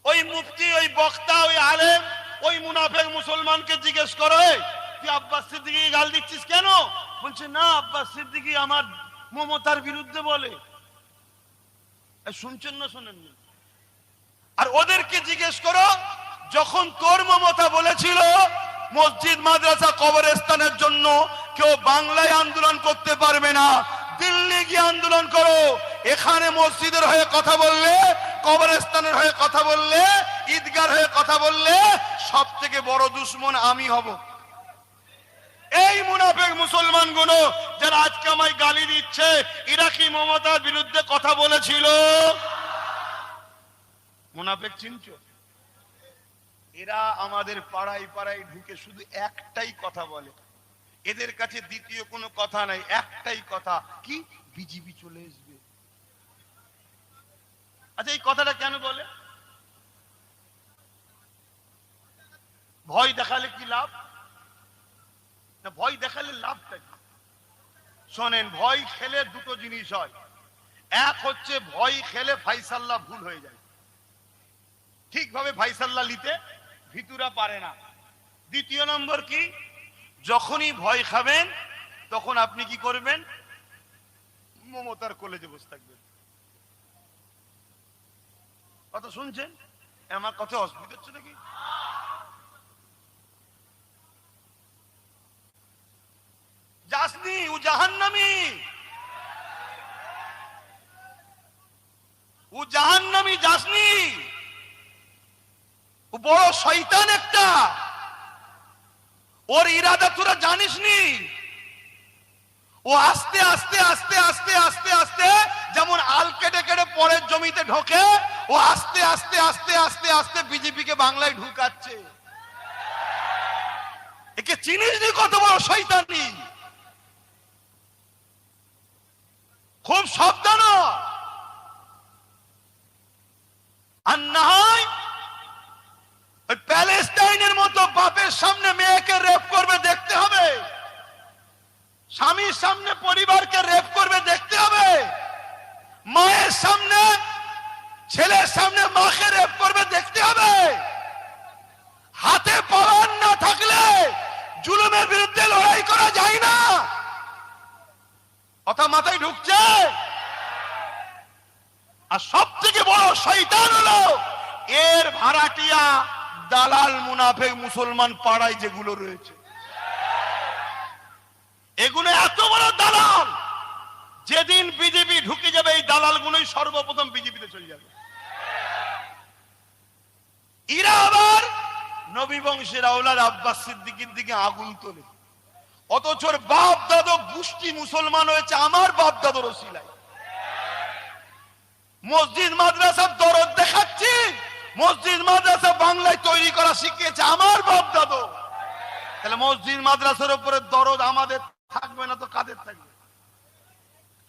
ওই মুফতি, ওই বক্তা, ওই আলেম, ওই মুনাফেক মুসলমানকে জিজ্ঞেস করো, তুই আব্বাস সিদ্দিকীকে গাল দিচ্ছিস কেন? বলছে না, আব্বাস সিদ্দিকী আমার মমতার বিরুদ্ধে বলে। শুনছেন না শোনেন? আর ওদেরকে জিজ্ঞেস করো, যখন তোর মমতা বলেছিল মসজিদ মাদ্রাসা কবরস্থানের জন্য কেউ বাংলায় আন্দোলন করতে পারবে না, দিল্লি গিয়ে আন্দোলন করো। এখানে মসজিদের হয়ে কথা বললে, কবরস্থানের হয়ে কথা বললে, ঈদগার হয়ে কথা বললে, সব থেকে বড় দুশ্মন আমি হব। এই মুনাফিক মুসলমান গুলো যারা আজকে আমায় গালি দিচ্ছে, এরা কি মমতার বিরুদ্ধে কথা বলেছিল? মুনাফিক চিনছো? এরা আমাদের পাড়ায় পাড়ায় ঢুকে শুধু একটাই কথা বলে, এদের কাছে দ্বিতীয় কোনো কথা নাই, একটাই কথা, কি? বিজেপি চলে আসবে। আচ্ছা, এই কথাটা কেন বলে? ভয় দেখালে কি লাভ? না, ভয় দেখালে লাভটা কি? শোনেন, ভয় খেলে দুটো জিনিস হয়। এক হচ্ছে ভয় খেলে ফাইসাল্লা ভুল হয়ে যায়, ঠিকভাবে ফাইসাল্লা নিতে ভিতুরা পারে না। দ্বিতীয় নম্বর কি? যখনই ভয় খাবেন তখন আপনি কি করবেন? মমতার কলেজে বসে থাকবেন। কথা শুনছেন? আমার কথা অসুবিধা হচ্ছে নাকি? যাসনি, ও জাহান্নামী, ও জাহান্নামী, যাসনি। ও বড় শয়তান একটা, ওর ইরাদা তোরা জানিস নি। ও আস্তে আস্তে আস্তে আস্তে আস্তে আস্তে যেমন আল কেটে কেটে পরের জমিতে ঢোকে, ও আস্তে আস্তে আস্তে আস্তে আস্তে বিজেপিকে বাংলায় ঢুকাচ্ছে। একে চিনিস নি কত বড় শয়তানি? খুব সাবধান। আর না হয় প্যালেস্টাইনের মতো বাপের সামনে মেয়েকে রেপ করবে দেখতে হবে, স্বামীর সামনে পরিবারকে রেপ করবে দেখতে হবে, মায়ের সামনে ছেলের সামনে মাকে রেপ করবে দেখতে হবে। হাতে পাওয়ার না থাকলে জুলুমের বিরুদ্ধে লড়াই করা যায় না। কথা মাথায় ঢুকছে? আর সব থেকে বড় শয়তান হলো এর ভাড়াটিয়া দালাল মুনাফিক মুসলমান পাড়ায় যেগুলো রয়েছে, এগুলো এত বড় দালাল। যেদিন বিজেপি ঢুকে যাবে, এই দালাল গুলোই সর্বপ্রথম বিজেপি বিজেপিতে চলে যাবে। এরা আবার নবী বংশের আওলাদ আব্বাস সিদ্দিকীর দিকে আগুন তোলে, অথচ বাপ দাদা গোষ্ঠী মুসলমান হয়েছে আমার বাপ দাদুর ওসিলায়। মসজিদ মাদ্রাসার দরদ দেখাচ্ছি, মসজিদ মাদ্রাসা বাংলায় তৈরি করা শিখিয়েছে আমার বাপ দাদু। তাহলে মসজিদ মাদ্রাসার উপরে দরদ আমাদের থাকবে না তো কাদের থাকবে?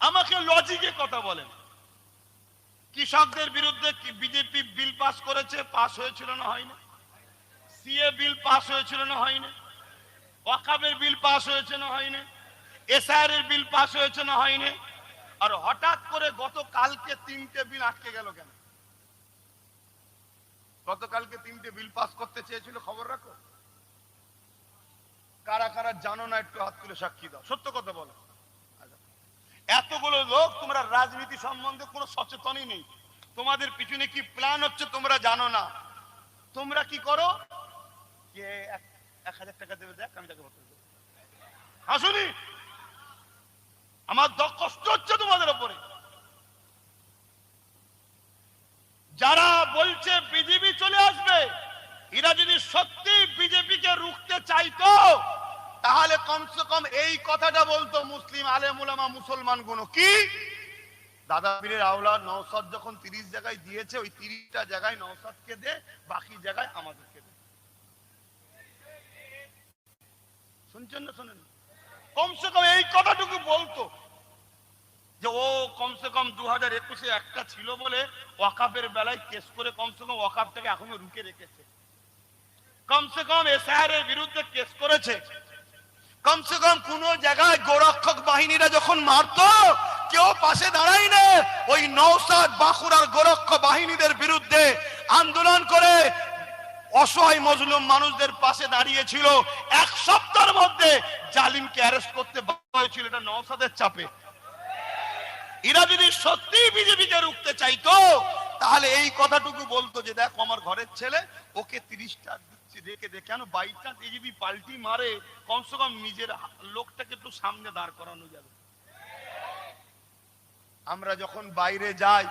আমাকে লজিকে কথা বলেন। কৃষকদের বিরুদ্ধে বিজেপি বিল পাস করেছে, পাস হয়েছিল না হয়নি? সিএ বিল পাস হয়েছিল না হয়নি? ওয়াকাবের বিল পাস হয়েছে না হয়নি? এসআইআর এর বিল পাস হয়েছে না হয়নি? আর হঠাৎ করে গতকালকে 3টে বিল আটকে গেল কেন? গতকালকে 3টে বিল পাস করতে চেয়েছিল, খবর রাখো। কারা কারা জানো না একটু হাত তুলে সাক্ষী দাও, সত্য কথা বলো। এতগুলো লোক, তোমরা রাজনীতি সম্বন্ধে কোনো সচেতনই নেই, তোমাদের পিছনে কি প্ল্যান হচ্ছে তোমরা জানো না। তোমরা কি করো, কে 1000 টাকা দেবে, দেখ আমি তাকে ভোট দেব। হাসুনি, আমার কষ্ট হচ্ছে তোমাদের উপরে। যারা বলছে বিজেপি চলে আসবে, এরা যদি সত্যি বিজেপিকে রুখতে চাইতো তাহলে কমসে কম এই কথাটা বলতো মুসলিম আলেম উলামা মুসলমান গুলো, কি দাদা পীরের আওলাদ নওশাদ যখন 30 জায়গায় দিয়েছে, ওই 30টা জায়গায় নওশাদকে দে, বাকি জায়গায় আমাদেরকে দে। শুনছেন না শোনেন? কমসে কম এই কথাটুকু বলতো যে ও কমসে কম 2021-এ একটা ছিল বলে ওয়াকাফের বেলায় কেস করে কমসে কম ওয়াকাফটাকে এখনো রুখে রেখেছে, কমসে কম এসআইআর এর বিরুদ্ধে কেস করেছে, কমসে কম কোন জায়গায় গোরক্ষক বাহিনীরা যখন মারতো কেউ পাশে দাঁড়ায় না, ওই নওশাদ বাঁকুড়ার গোরক্ষক বাহিনীদের বিরুদ্ধে আন্দোলন করে অসহায় মজলুম মানুষদের পাশে দাঁড়িয়েছিল। 1 সপ্তাহের মধ্যে জালিমকে অ্যারেস্ট করতে বাধ্য হয়েছিল, এটা নওশাদের চাপে। এরা যদি সত্যি বিজেপিকে রুখতে চাইতো তাহলে এই কথাটুকু বলতো যে দেখ আমার ঘরের ছেলে, ওকে 30টা দিচ্ছি, রেখে দে। কেন বাই চান্স বিজেপি পাল্টি মারে, কমসে কম নিজের লোকটাকে একটু সামনে দাঁড় করানো যাবে। আমরা যখন বাইরে যাই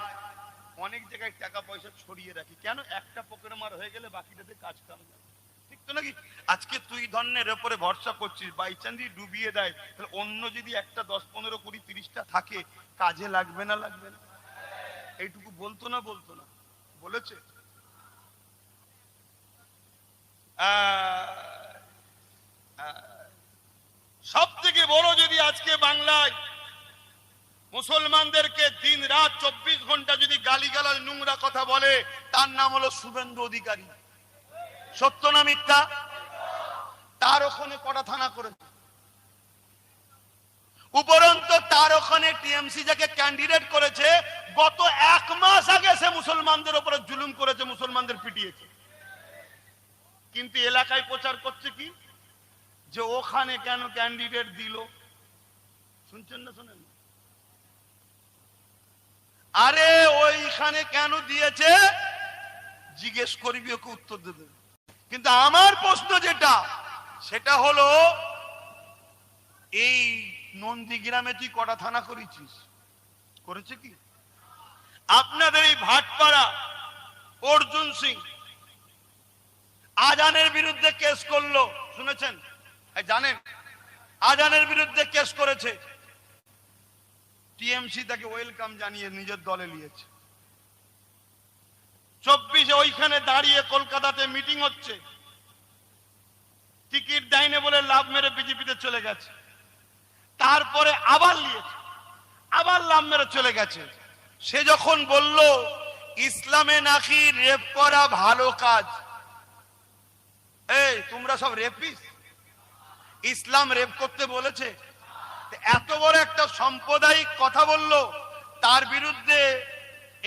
অনেক জায়গায় টাকা পয়সা ছড়িয়ে রাখি, কেন? একটা পকেট মার হয়ে গেলে বাকিটাতে কাজ করা যাবে, ঠিক তো নাকি? আজকে তুই ধর্মের উপরে ভরসা করছিস, বাই চান্স ডুবিয়ে দেয়, তাহলে অন্য যদি একটা 10, 15, 20, 30টা থাকে, কাজে লাগবে না লাগবে না? এইটুকু বলতো না বলতো না? বলেছে। সব থেকে বড়, যদি আজকে বাংলায় মুসলমানদেরকে দিন রাত 24 ঘন্টা যদি গালিগালাজ নোংরা কথা বলে, তার নাম হলো শুভেন্দু অধিকারী। সত্য না মিথ্যা? তার ওখানে কটা থানা করেছে, উপরন্ত তার ওখানে টিএমসি যাকে ক্যান্ডিডেট করেছে গত 1 মাস আগে সে মুসলমানদের উপরে জুলুম করেছে, মুসলমানদের পিটিয়েছে। কিন্তু এলাকায় প্রচার করছে কি, যে ওখানে কেন ক্যান্ডিডেট দিল। শুনছেন না শোনেন? আরে ওইখানে কেন দিয়েছে জিজ্ঞেস করবি, ওকে উত্তর দেবে। কিন্তু আমার প্রশ্ন যেটা, সেটা হলো এই নন্দীগ্রামে তুই কটা থানা করেছিস? করেছে কি? আপনাদের এই ভাটপাড়া অর্জুন সিং আজানের বিরুদ্ধে কেস করলো, শুনেছেন? জানেন? আজানের বিরুদ্ধে কেস করেছে, টিএমসি তাকে ওয়েলকাম জানিয়ে নিজের দলে নিয়েছে। 24-এ ওইখানে দাঁড়িয়ে কলকাতাতে মিটিং হচ্ছে, টিকিট দেয়নি বলে লাভ মেরে বিজেপিতে চলে গেছে। তারপরে আবার নিয়েছে, আবার লাভ মেরে চলে গেছে। সে যখন বলল ইসলামে নাকি রেপ করা ভালো কাজ, এই তোমরা সব রেপিস, ইসলাম রেপ করতে বলেছে? এত বড় একটা সাম্প্রদায়িক কথা বলল, তার বিরুদ্ধে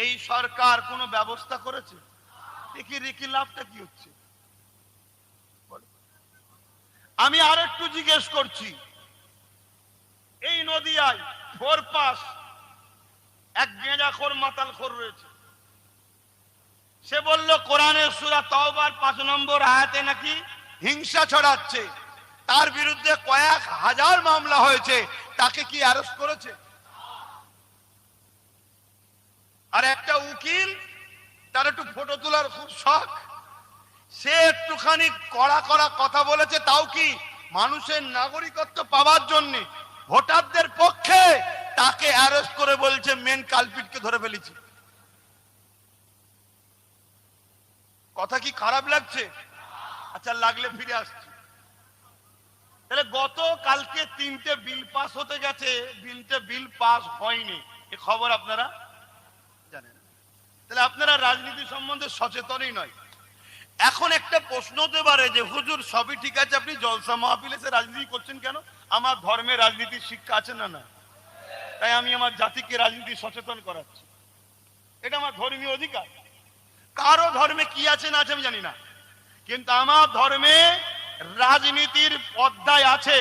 এই সরকার কোনো ব্যবস্থা করেছে? দেখি রেখে লাভটা কি হচ্ছে? আমি আর একটু জিজ্ঞেস করছি, এই নদিয়ায় 4 পাস এক গেঁজাখোর মাতালখোর রয়েছে, সে বলল কোরআনের সূরা তাওবার 5 নম্বর আয়াতে নাকি হিংসা ছড়াচ্ছে, তার বিরুদ্ধে কয়েক হাজার মামলা হয়েছে, তাকে কি অ্যারেস্ট করেছে? আর একটা উকিল, তার একটু ফটো তোলার খুব শখ, সে একটুখানি কড়া কড়া কথা বলেছে, তাও কি মানুষের নাগরিকত্ব পাওয়ার জন্য ভোটারদের পক্ষে, তাকে অ্যারেস্ট করে বলছে মেন কালপিটকে ধরে ফেলেছি। কথা কি খারাপ লাগছে? আচ্ছা, লাগলে ফিরে আসছি। তাহলে গত কালকে 3টে বিল পাস হতে গেছে, 3টে বিল পাস হয়নি, এ খবর আপনারা জানেন। তাহলে আপনারা রাজনীতি সম্বন্ধে সচেতনই নয়। এখন একটা প্রশ্ন হতে পারে যে হুজুর সবই ঠিক আছে, আপনি জলসা মাহফিলে এসে রাজনীতি করছেন কেন? আমার ধর্মে রাজনীতির শিক্ষা আছে না? না, তাই আমি আমার জাতিকে রাজনীতি সচেতন করাচ্ছি, এটা আমার ধর্মীয় অধিকার। কারো ধর্মে কি আছে না আছে আমি জানি না, কিন্তু আমার ধর্মে রাজনীতির অধ্যায় আছে।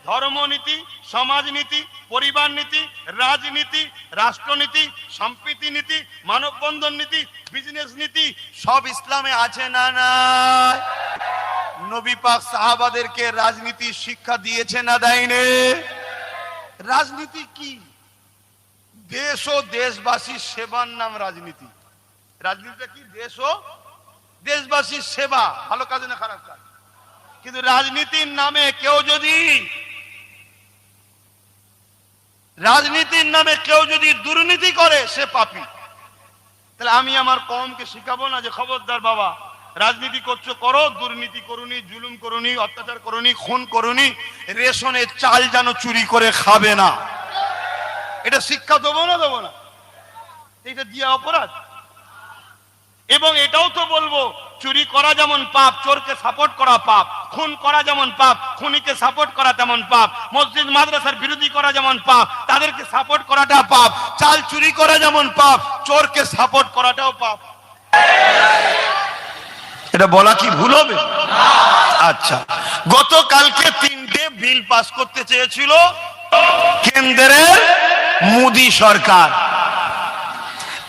ধর্মনীতি, সমাজনীতি, পরিবার নীতি, রাজনীতি, রাষ্ট্রনীতি, সম্প্রীতি নীতি, মানববন্ধন নীতি, বিজনেস নীতি সব ইসলামে আছে না? না। নবী পাক সাহাবাদেরকে রাজনীতির শিক্ষা দিয়েছে না দেয়নি? রাজনীতি কি? দেশ ও দেশবাসীর সেবার নাম রাজনীতি। রাজনীতিটা কি? দেশ ও দেশবাসীর সেবা, ভালো কাজ না খারাপ কাজ। কিন্তু রাজনীতির নামে কেউ যদি দুর্নীতি করে, সে পাপী। তাহলে আমি আমার কওমকে শিখাবো না যে খবরদার বাবা, রাজনীতি করছো করো, দুর্নীতি করুনি, জুলুম করুনি, অত্যাচার করুনি, খুন করুনি, রেশনের চাল যেন চুরি করে খাবে না। এটা শিক্ষা দেবো না? দেবো না? এটা দিয়ে অপরাধ। এবং এটাও তো বলবো, চুরি করা যেমন পাপ, চোরকে সাপোর্ট করা পাপ, খুন করা যেমন পাপ, খুনিকে সাপোর্ট করা তেমন পাপ, মসজিদ মাদ্রাসার বিরোধী করা যেমন পাপ, তাদেরকে সাপোর্ট করাটা পাপ, চাল চুরি করা যেমন পাপ, চোরকে সাপোর্ট করাটাও পাপ। এটা বলা কি ভুল হবে? আচ্ছা, গতকালকে 3টে বিল পাস করতে চেয়েছিল কেন্দ্রের মোদী সরকার,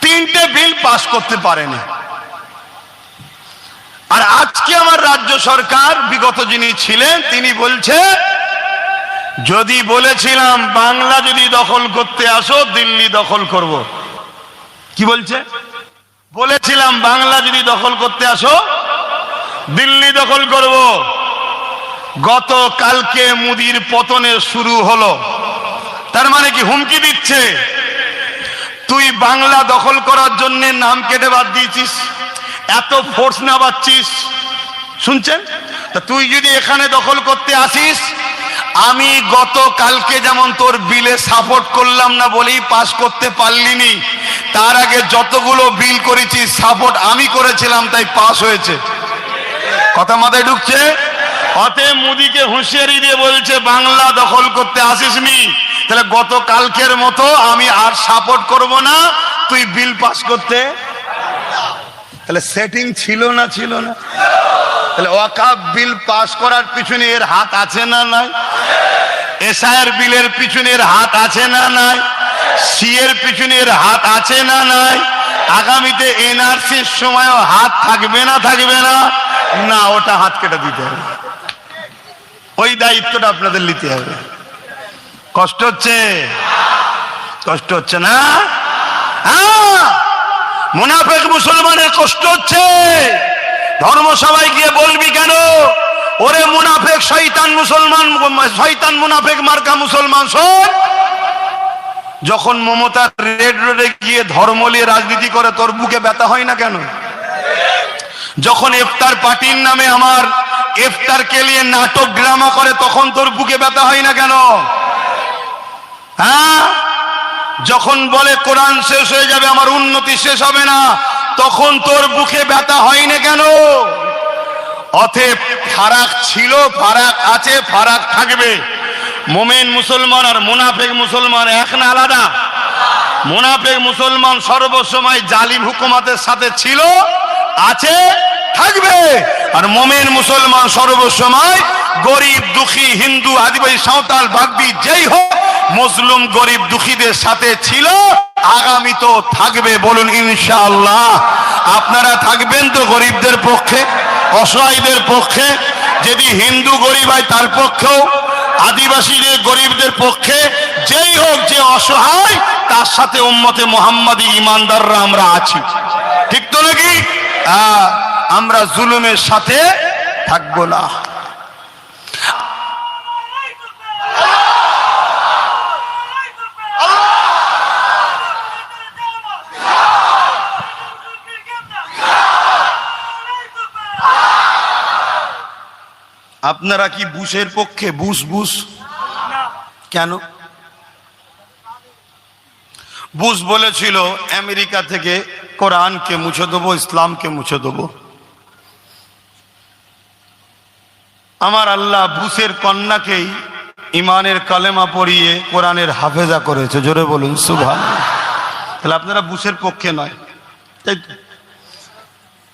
3টে বিল পাস করতে পারেনি। আর আজকে আমার রাজ্য সরকার, বিগত যিনি ছিলেন, তিনি বলছে যদি বলেছিলাম বাংলা যদি দখল করতে আসো, দিল্লি দখল করব। কি বলছে? বলেছিলাম বাংলা যদি দখল করতে আসো, দিল্লি দখল করব। গতকালকে মোদির পতনের শুরু হলো। তার মানে কি হুমকি দিচ্ছে, তুই বাংলা দখল করার জন্য নাম কেটে বাদ দিয়েছিস, এত ফোর্স না পাচ্ছিস, শুনছেন? তা তুই যদি এখানে দখল করতে আসিস, আমি গতকালকে যেমন তোর বিলে সাপোর্ট করলাম না বলেই পাস করতে পারলিনি, তার আগে যতগুলো বিল করেছিস সাপোর্ট আমি করেছিলাম, তাই পাস হয়েছে। কথা মাথায় ঢুকছে? অতএব মোদিকে হুঁশিয়ারি দিয়ে বলছে বাংলা দখল করতে আসিসনি, তাহলে গতকালকের মতো আমি আর সাপোর্ট করব না, তুই বিল পাস করতে। তাহলে সেটিং ছিল না? ছিল না? তাহলে ওয়াকাফ বিল পাস করার পিছনে এর হাত আছে না নাই? এসআইআর বিলের পিছনে এর হাত আছে না নাই? সি এর পিছনে এর হাত আছে না নাই? আগামীতে এনআরসির সময়ও হাত থাকবে না? থাকবে না? না, ওটা হাত কেটে দিতে হবে, ওই দায়িত্বটা আপনাদের নিতে হবে। কষ্ট হচ্ছে? কষ্ট হচ্ছে না? হ্যাঁ, মুনাফিক মুসলমানের কষ্ট হচ্ছে। ধর্মসভায় গিয়ে বলবি কেন, ওরে মুনাফিক শয়তান মুসলমান, শয়তান মুনাফিক মার্কা মুসলমান। শোন, যখন মমতা রেড রোডে গিয়ে ধর্ম নিয়ে রাজনীতি করে, তোর বুকে ব্যথা হয় না কেন? যখন ইফতার পার্টির নামে আমার ইফতারকে নিয়ে নাটক ড্রামা করে, তখন তোর বুকে ব্যথা হয় না কেন? হ্যাঁ, যখন বলে কোরআন শেষ হয়ে যাবে, আমার উন্নতি শেষ হবে না, তখন তোর বুকে ব্যথা হয় না কেন? অতএব ফারাক ছিল, ফারাক আছে, ফারাক থাকবে। মুমিন মুসলমান আর মুনাফিক মুসলমান এক না আলাদা? মুনাফিক মুসলমান সর্বসময় জালিম হুকুমতের সাথে ছিল, আছে, থাকবে। আর মুমিন মুসলমান সর্বসময় গরিব দুঃখী, হিন্দু, আদিবাসী, সাঁওতাল, বাগদি যেই হোক, মুসলিম গরিব দুঃখীদের সাথে ছিল, আগামী তো থাকবে। বলুন ইনশাআল্লাহ। আপনারা থাকবেন তো গরিবদের পক্ষে, অসহায়দের পক্ষে? যদি হিন্দু গরিব হয় তার পক্ষেও, আদিবাসীদের গরিবদের পক্ষে যেই হোক যে অসহায় তার সাথে উম্মতে মুহাম্মাদি ইমানদাররা আমরা আছি, ঠিক তো নাকি? আমরা জুলুমের সাথে থাকবো না। আপনারা কি বুশের পক্ষে? বুশ কেন? বুশ বলেছিল আমেরিকা থেকে কোরআনকে মুছে দেবো, ইসলামকে মুছে দেবো। আমার আল্লাহ বুশের কন্যাকেই ইমানের কালেমা পড়িয়ে কোরআনের হাফেজা করেছে। জোরে বলুন সুবহানাল্লাহ। তাহলে আপনারা বুশের পক্ষে নয়, তাই তো?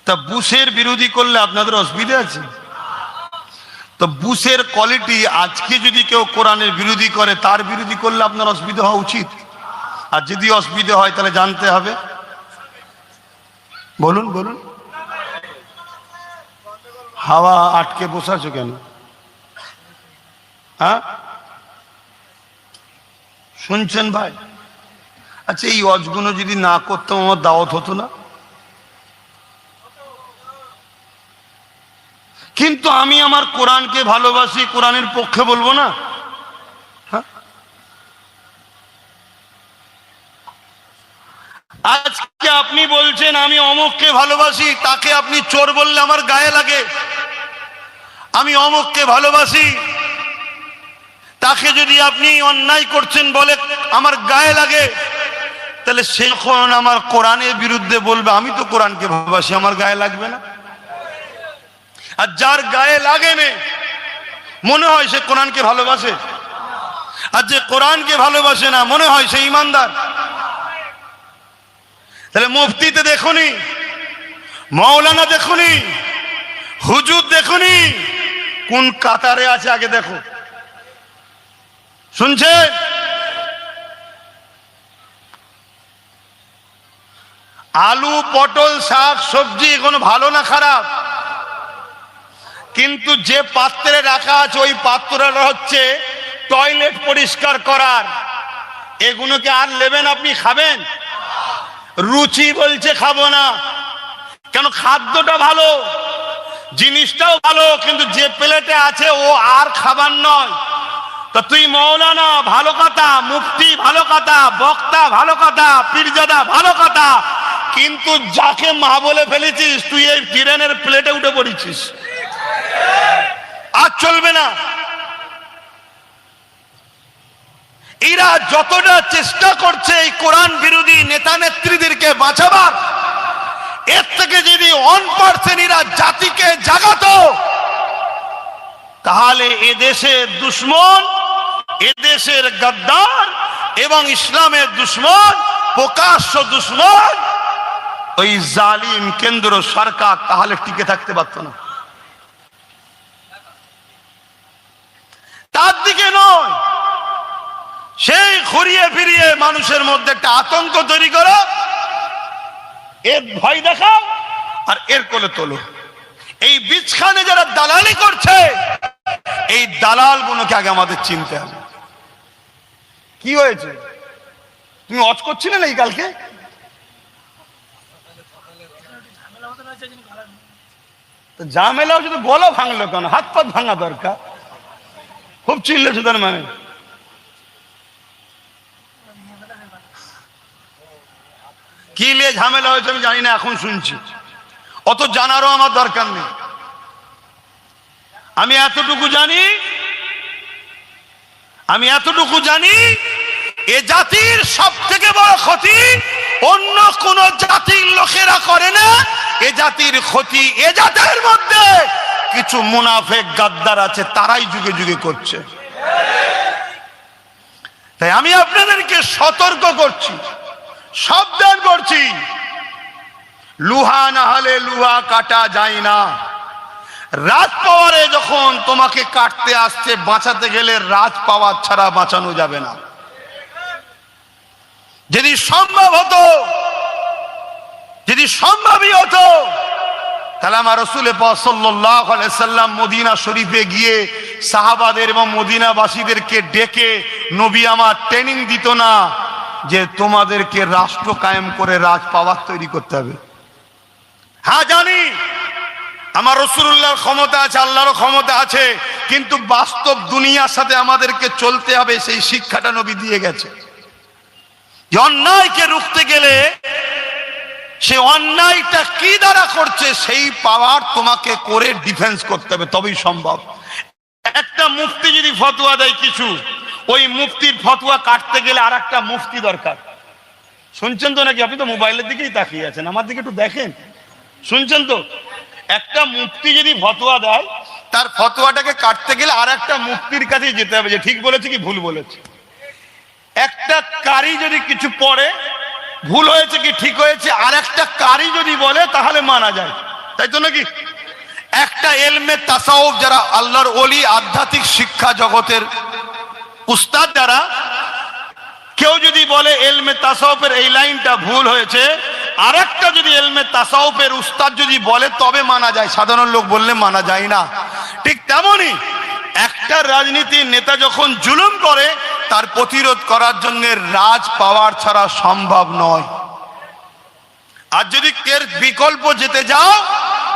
তা বুশের বিরোধী করলে আপনাদের অসুবিধা আছে? তো বুশের কোয়ালিটি আজকে যদি কেউ কোরআনের বিরোধী করে, তার বিরোধী করলে আপনার অসুবিধা হওয়া উচিত। আর যদি অসুবিধা হয় তাহলে জানতে হবে। বলুন বলুন, হাওয়া আটকে বসাছো কেন? হ্যাঁ শুনছেন ভাই? আচ্ছা, এই অজগুলো যদি না করতাম আমার দাওয়াত হতো না? কিন্তু আমি আমার কোরআনকে ভালোবাসি, কোরআনের পক্ষে বলবো না? আজকে আপনি বলছেন আমি অমুককে ভালোবাসি, তাকে আপনি চোর বললে আমার গায়ে লাগে। আমি অমুককে ভালোবাসি, তাকে যদি আপনি অন্যায় করছেন বলে আমার গায়ে লাগে। তাহলে সে যখন আমার কোরআনের বিরুদ্ধে বলবে, আমি তো কোরআনকে ভালোবাসি, আমার গায়ে লাগবে না? আর যার গায়ে লাগে না মনে হয় সে কোরআনকে ভালোবাসে, আর যে কোরআনকে ভালোবাসে না মনে হয় সে ইমানদার। তাহলে মুফতিতে দেখুনি, মাওলানা দেখুনি, হুজুর দেখুনি, কোন কাতারে আছে আগে দেখো। শুনছে? আলু, পটল, শাক, সবজি কোনো ভালো না খারাপ, কিন্তু যে পাত্রে রাখা আছে ওই পাত্রটা হচ্ছে টয়লেট পরিষ্কার করার। এগুলোকে আর নেবেন আপনি, খাবেন? রুচি বলছে খাবো না, কেন? খাদ্যটা ভালো, জিনিসটাও ভালো, কিন্তু যে প্লেটে আছে ও আর খাবার নয়। তো তুই মৌলানা ভালো কথা, মুফতি ভালো কথা, বক্তা ভালো কথা, পীরজাদা ভালো কথা, কিন্তু যাকে মা বলে ফেলেছিস তুই এই ট্রেনের প্লেটে উঠে পড়েছিস, আর চলবে না। এরা যতটা চেষ্টা করছে এই কোরআন বিরোধী নেতা নেত্রীদেরকে বাঁচাবার, এর থেকে যদি 1% এরা জাতিকে জাগাতো, তাহলে এদেশের দুশ্মন, এদেশের গদ্দার এবং ইসলামের দুশ্মন, প্রকাশ্য দুশ্মন ওই জালিম কেন্দ্র সরকার, তাহলে টিকে থাকতে পারত না। তার দিকে নয়, সেই ঘুরিয়ে ফিরিয়ে মানুষের মধ্যে একটা আতঙ্ক তৈরি করো, এর ভয় দেখাও আর এর কোলে তোলো। এই বীজখানে যারা দালালি করছে, এই দালাল গুলোকে আগে আমাদের চিনতে হবে। কি হয়েছে? তুমি অজ করছিলে না এই কালকে? ঝামেলা হচ্ছে তো, গলা ভাঙলো কেন? হাত পাত ভাঙা দরকার। খুব চিল্লেছে তার মানে। কি নিয়ে ঝামেলা হয়েছে আমি জানি না, এখন শুনছি। অত জানারও আমার দরকার নেই। আমি এতটুকু জানি, এ জাতির সব থেকে বড় ক্ষতি অন্য কোন জাতির লোকেরা করে না। এ জাতির ক্ষতি এ জাতির মধ্যে কিছু মুনাফেক গাদ্দার আছে, তারাই যুগে যুগে করছে। তাই আমি আপনাদেরকে সতর্ক করছি, সাবধান করছি, লুহা না হলে লুহা কাটা যায় না। রাজ পাওয়ারে যখন তোমাকে কাটতে আসছে, বাঁচাতে গেলে রাজ পাওয়ার ছাড়া বাঁচানো যাবে না। যদি সম্ভবই হতো তাহলে আমার রাসূল পাক সাল্লাল্লাহু আলাইহি সাল্লাম মদিনা শরীফে গিয়ে সাহাবাদের এবং মদিনাবাসীদেরকে ডেকে নবী আমার ট্রেনিং দিত না যে তোমাদেরকে রাষ্ট্র কায়েম করে রাজ পাওয়ার তৈরি করতে হবে? হ্যাঁ জানি আমার রাসূলুল্লাহর ক্ষমতা আছে, আল্লাহরও ক্ষমতা আছে, কিন্তু বাস্তব দুনিয়ার সাথে আমাদেরকে চলতে হবে, সেই শিক্ষাটা নবী দিয়ে গেছে। যে অন্যায়কে রুখতে গেলে সে অন্যায়টা কি দ্বারা করছে সেই পাওয়ার তোমাকে করে ডিফেন্স করতে হবে, তবেই সম্ভব। একটা মুফতি যদি ফতোয়া দেয় কিছু, ওই মুফতির ফতোয়া কাটতে গেলে আর একটা মুফতি দরকার। শুনছেন তো নাকি? আপনি তো মোবাইলের দিকেই তাকিয়ে আছেন, আমার দিকে একটু দেখেন। শুনছেন তো? একটা মুফতি যদি ফতোয়া দেয়, তার ফতোয়াটাকে কাটতে গেলে আর একটা মুফতির কাছে যেতে হবে যে ঠিক বলেছে কি ভুল বলেছে। একটা কারি যদি কিছু পড়ে, ভুল হয়েছে কি ঠিক হয়েছে আর একটা কারি যদি বলে, তাহলে মানা যায়, তাই তো নাকি? একটা ইলমে তাসাউফ, যারা আল্লাহর ওলি, আধ্যাত্মিক শিক্ষা জগতের উস্তাদ, যারা কেউ যদি বলে ইলমে তাসাউফের এই লাইনটা ভুল হয়েছে, আর একটা যদি ইলমে তাসাউফের উস্তাদ যদি বলে, তবে মানা যায়, সাধারণ লোক বললে মানা যায় না। ঠিক তেমনই একটা রাজনীতির নেতা যখন জুলুম করে, তার প্রতিরোধ করার জন্য রাজ পাওয়ার ছাড়া সম্ভব নয়। আর যদি এর বিকল্প যেতে যাও,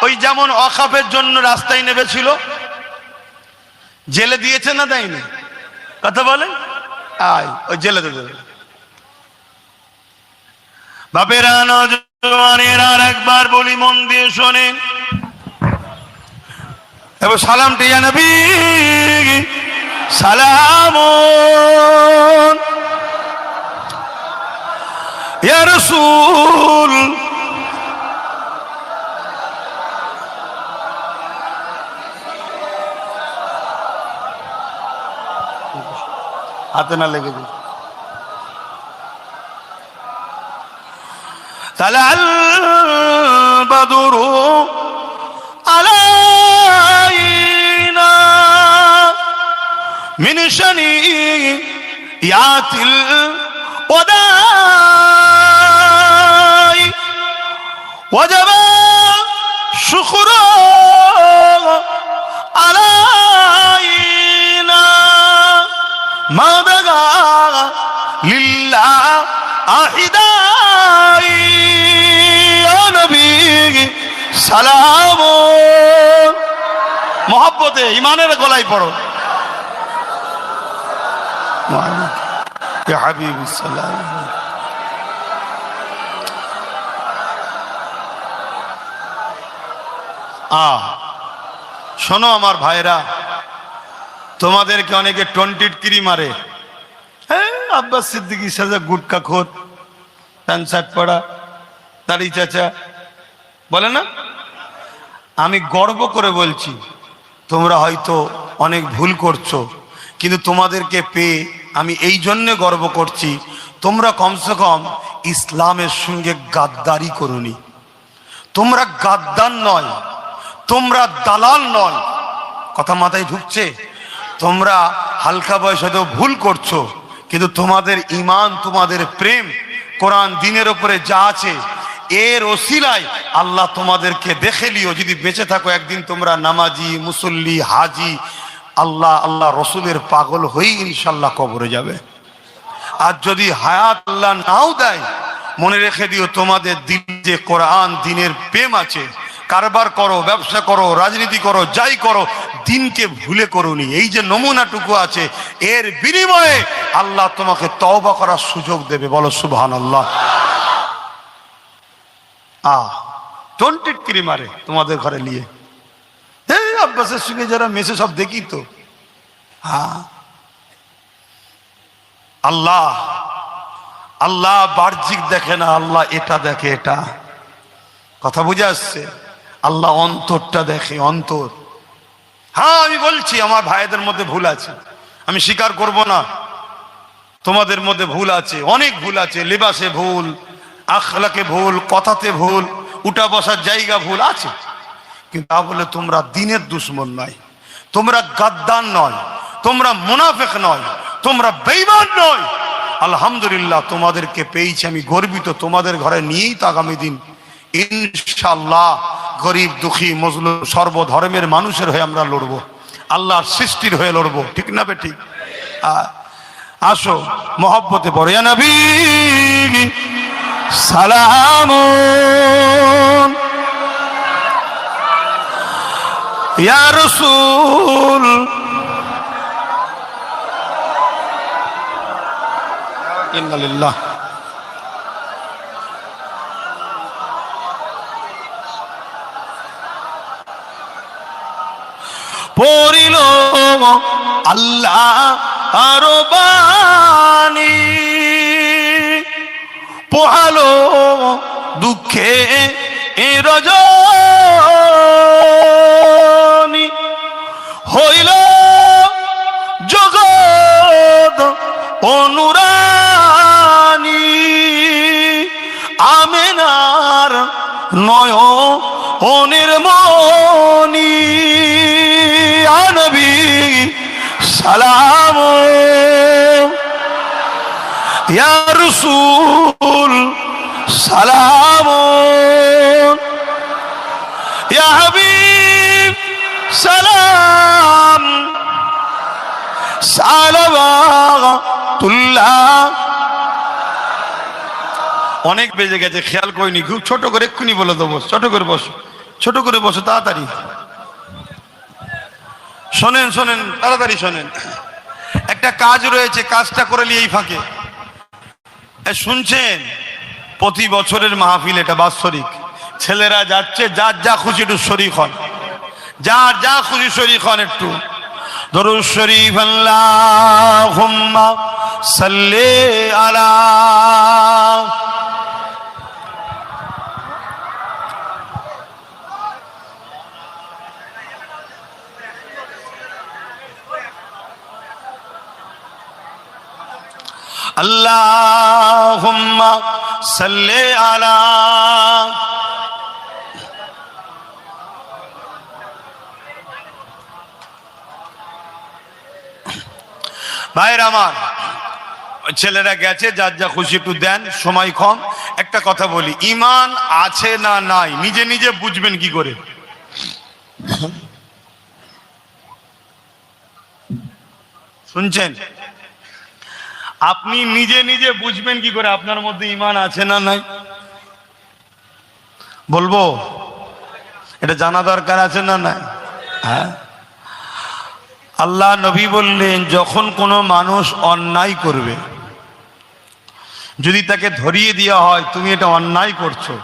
ওই যেমন ওয়াকফের জন্য রাস্তায় নেমেছিল, জেলে দিয়েছে না দেয়নি? কথা বলেন, ওই জেলে দেবে। বাপেরা, নওজওয়ানেরা, আর একবার বলি, মন দিয়ে শোনেন। এবার সালামটি ইয়া নবী সালামুন ইয়া রাসূল। হাতে না লেগে যায়। তালাল বাদরু আলাইনা মিন শানিয়াতিল ওয়াদাই ওয়াজাবা শুকরু আলাইনা মা বাগা লিল্লাহ আহিদাই ইয়া নবী সালাম। মহব্বতে ইমানের গলায় পড়ো, ইয়া হাবিবি সালাম। শোনো আমার ভাইরা, তোমাদেরকে অনেকে টন্টিটকিরি মারে। হ্যাঁ, আব্বাস সিদ্দিকী সাজা গুটকা খোর, প্যান্ট শার্ট পরা, দাড়ি চাচা বলে না। আমি গর্ব করে বলছি, তোমরা হয়তো অনেক ভুল করছো, কিন্তু তোমাদেরকে পেয়ে আমি এই জন্যে গর্ব করছি, তোমরা কমসে কম ইসলামের সঙ্গে গাদ্দারি করোনি। তোমরা গাদ্দার নয়, তোমরা দালাল নয়। কথা মাথায় ঢুকছে? তোমরা হালকা বয়সে তো ভুল করছো, কিন্তু তোমাদের ইমান, তোমাদের প্রেম কোরআন দিনের উপরে যা আছে, এর ওসিলায় আল্লাহ তোমাদেরকে দেখে লিও। যদি বেঁচে থাকো, একদিন তোমরা নামাজি, মুসল্লি, হাজি, আল্লাহ আল্লাহ রসুলের পাগল হয়েই ইনশাল্লাহ কবরে যাবে। আর যদি হায়াত আল্লাহ নাও দেয়, মনে রেখে দিও, তোমাদের দিল যে কোরআন দিনের প্রেম আছে, কারবার করো, ব্যবসা করো, রাজনীতি করো, যাই করো, দিনকে ভুলে করোনি। এই যে নমুনাটুকু আছে, এর বিনিময়ে আল্লাহ তোমাকে তওবা করার সুযোগ দেবে। বলো সুবহানাল্লাহ। টন্টিটকিরি মারে তোমাদের ঘরে নিয়ে। আব্বাসের সঙ্গে যারা মেসে সব দেখি তো। আল্লাহ আল্লাহ বাহ্যিক দেখে না, আল্লাহ এটা দেখে। এটা কথা বুঝে আসছে? আল্লাহ অন্তরটা দেখে, অন্তর। হ্যাঁ, আমি বলছি আমার ভাইদের মধ্যে ভুল আছে, আমি স্বীকার করব না। তোমাদের মধ্যে ভুল আছে, অনেক ভুল আছে। লিবাসে ভুল, আখলাকে ভুল, কথাতে ভুল, উঠা বসার জায়গা ভুল আছে, কিন্তু তা বলে তোমরা দিনের দুশ্মন নয়, তোমরা গাদ্দার নয়, তোমরা মুনাফিক নয়, তোমরা বেঈমান নয়। আলহামদুলিল্লাহ, তোমাদেরকে পেয়েছি, আমি গর্বিত। তোমাদের ঘরে নিয়েই তো আগামী দিন ইনশাআল্লাহ গরিব দুঃখী মজলুম সর্বধর্মের মানুষের হয়ে আমরা লড়বো, আল্লাহর সৃষ্টির হয়ে লড়বো, ঠিক না বে ঠিক? আসো মহব্বতে পড়ো, ইয়া নবী সালামুন, ইয়া রাসূল ইন্না লিল্লাহ। পড়িল আল্লাহ আরো বাণী, পোহালো দুঃখে এ রজনী, হইল জগৎ অনুরানী, আমেনার নয়নের মনি, নবী সালাম, ইয়া রাসূল সালাম, ইয়া হাবিব সালাম, সালাওয়াতুল্লাহ। অনেক বেজে গেছে, খেয়াল করিনি, খুব ছোট করে এক্ষুনি বলে দেবো। ছোট করে বসো, ছোট করে বসো, তাড়াতাড়ি শোনেন, শোনেন, তাড়াতাড়ি শোনেন। একটা কাজ রয়েছে, কাজটা করে নিয়ে এই ফাঁকে শুনছেন, প্রতি বছরের মাহফিল এটা বাৎসরিক। ছেলেরা যাচ্ছে, যার যা খুশি একটু শরীক হন, যার যা খুশি শরীক হন। একটু দরুদ শরীফ, আল্লাহুম্মা সাল্লি আলা, আল্লাহুম্মা সাল্লি আলা। ভাইরা আমার, ছেলেরা গেছে, যার যা খুশি একটু দেন, সময় কম। একটা কথা বলি, ঈমান আছে না নাই নিজে নিজে বুঝবেন কি করে? শুনছেন? আপনি নিজে নিজে বুঝবেন কি করে আপনার মধ্যে ঈমান আছে না নাই? বলবো, এটা জানা দরকার আছে না নাই? হ্যাঁ, আল্লাহ নবী বললেন, যখন কোনো মানুষ অন্যায় করবে, যদি তাকে ধরিয়ে দেওয়া হয় তুমি এটা অন্যায় করছো,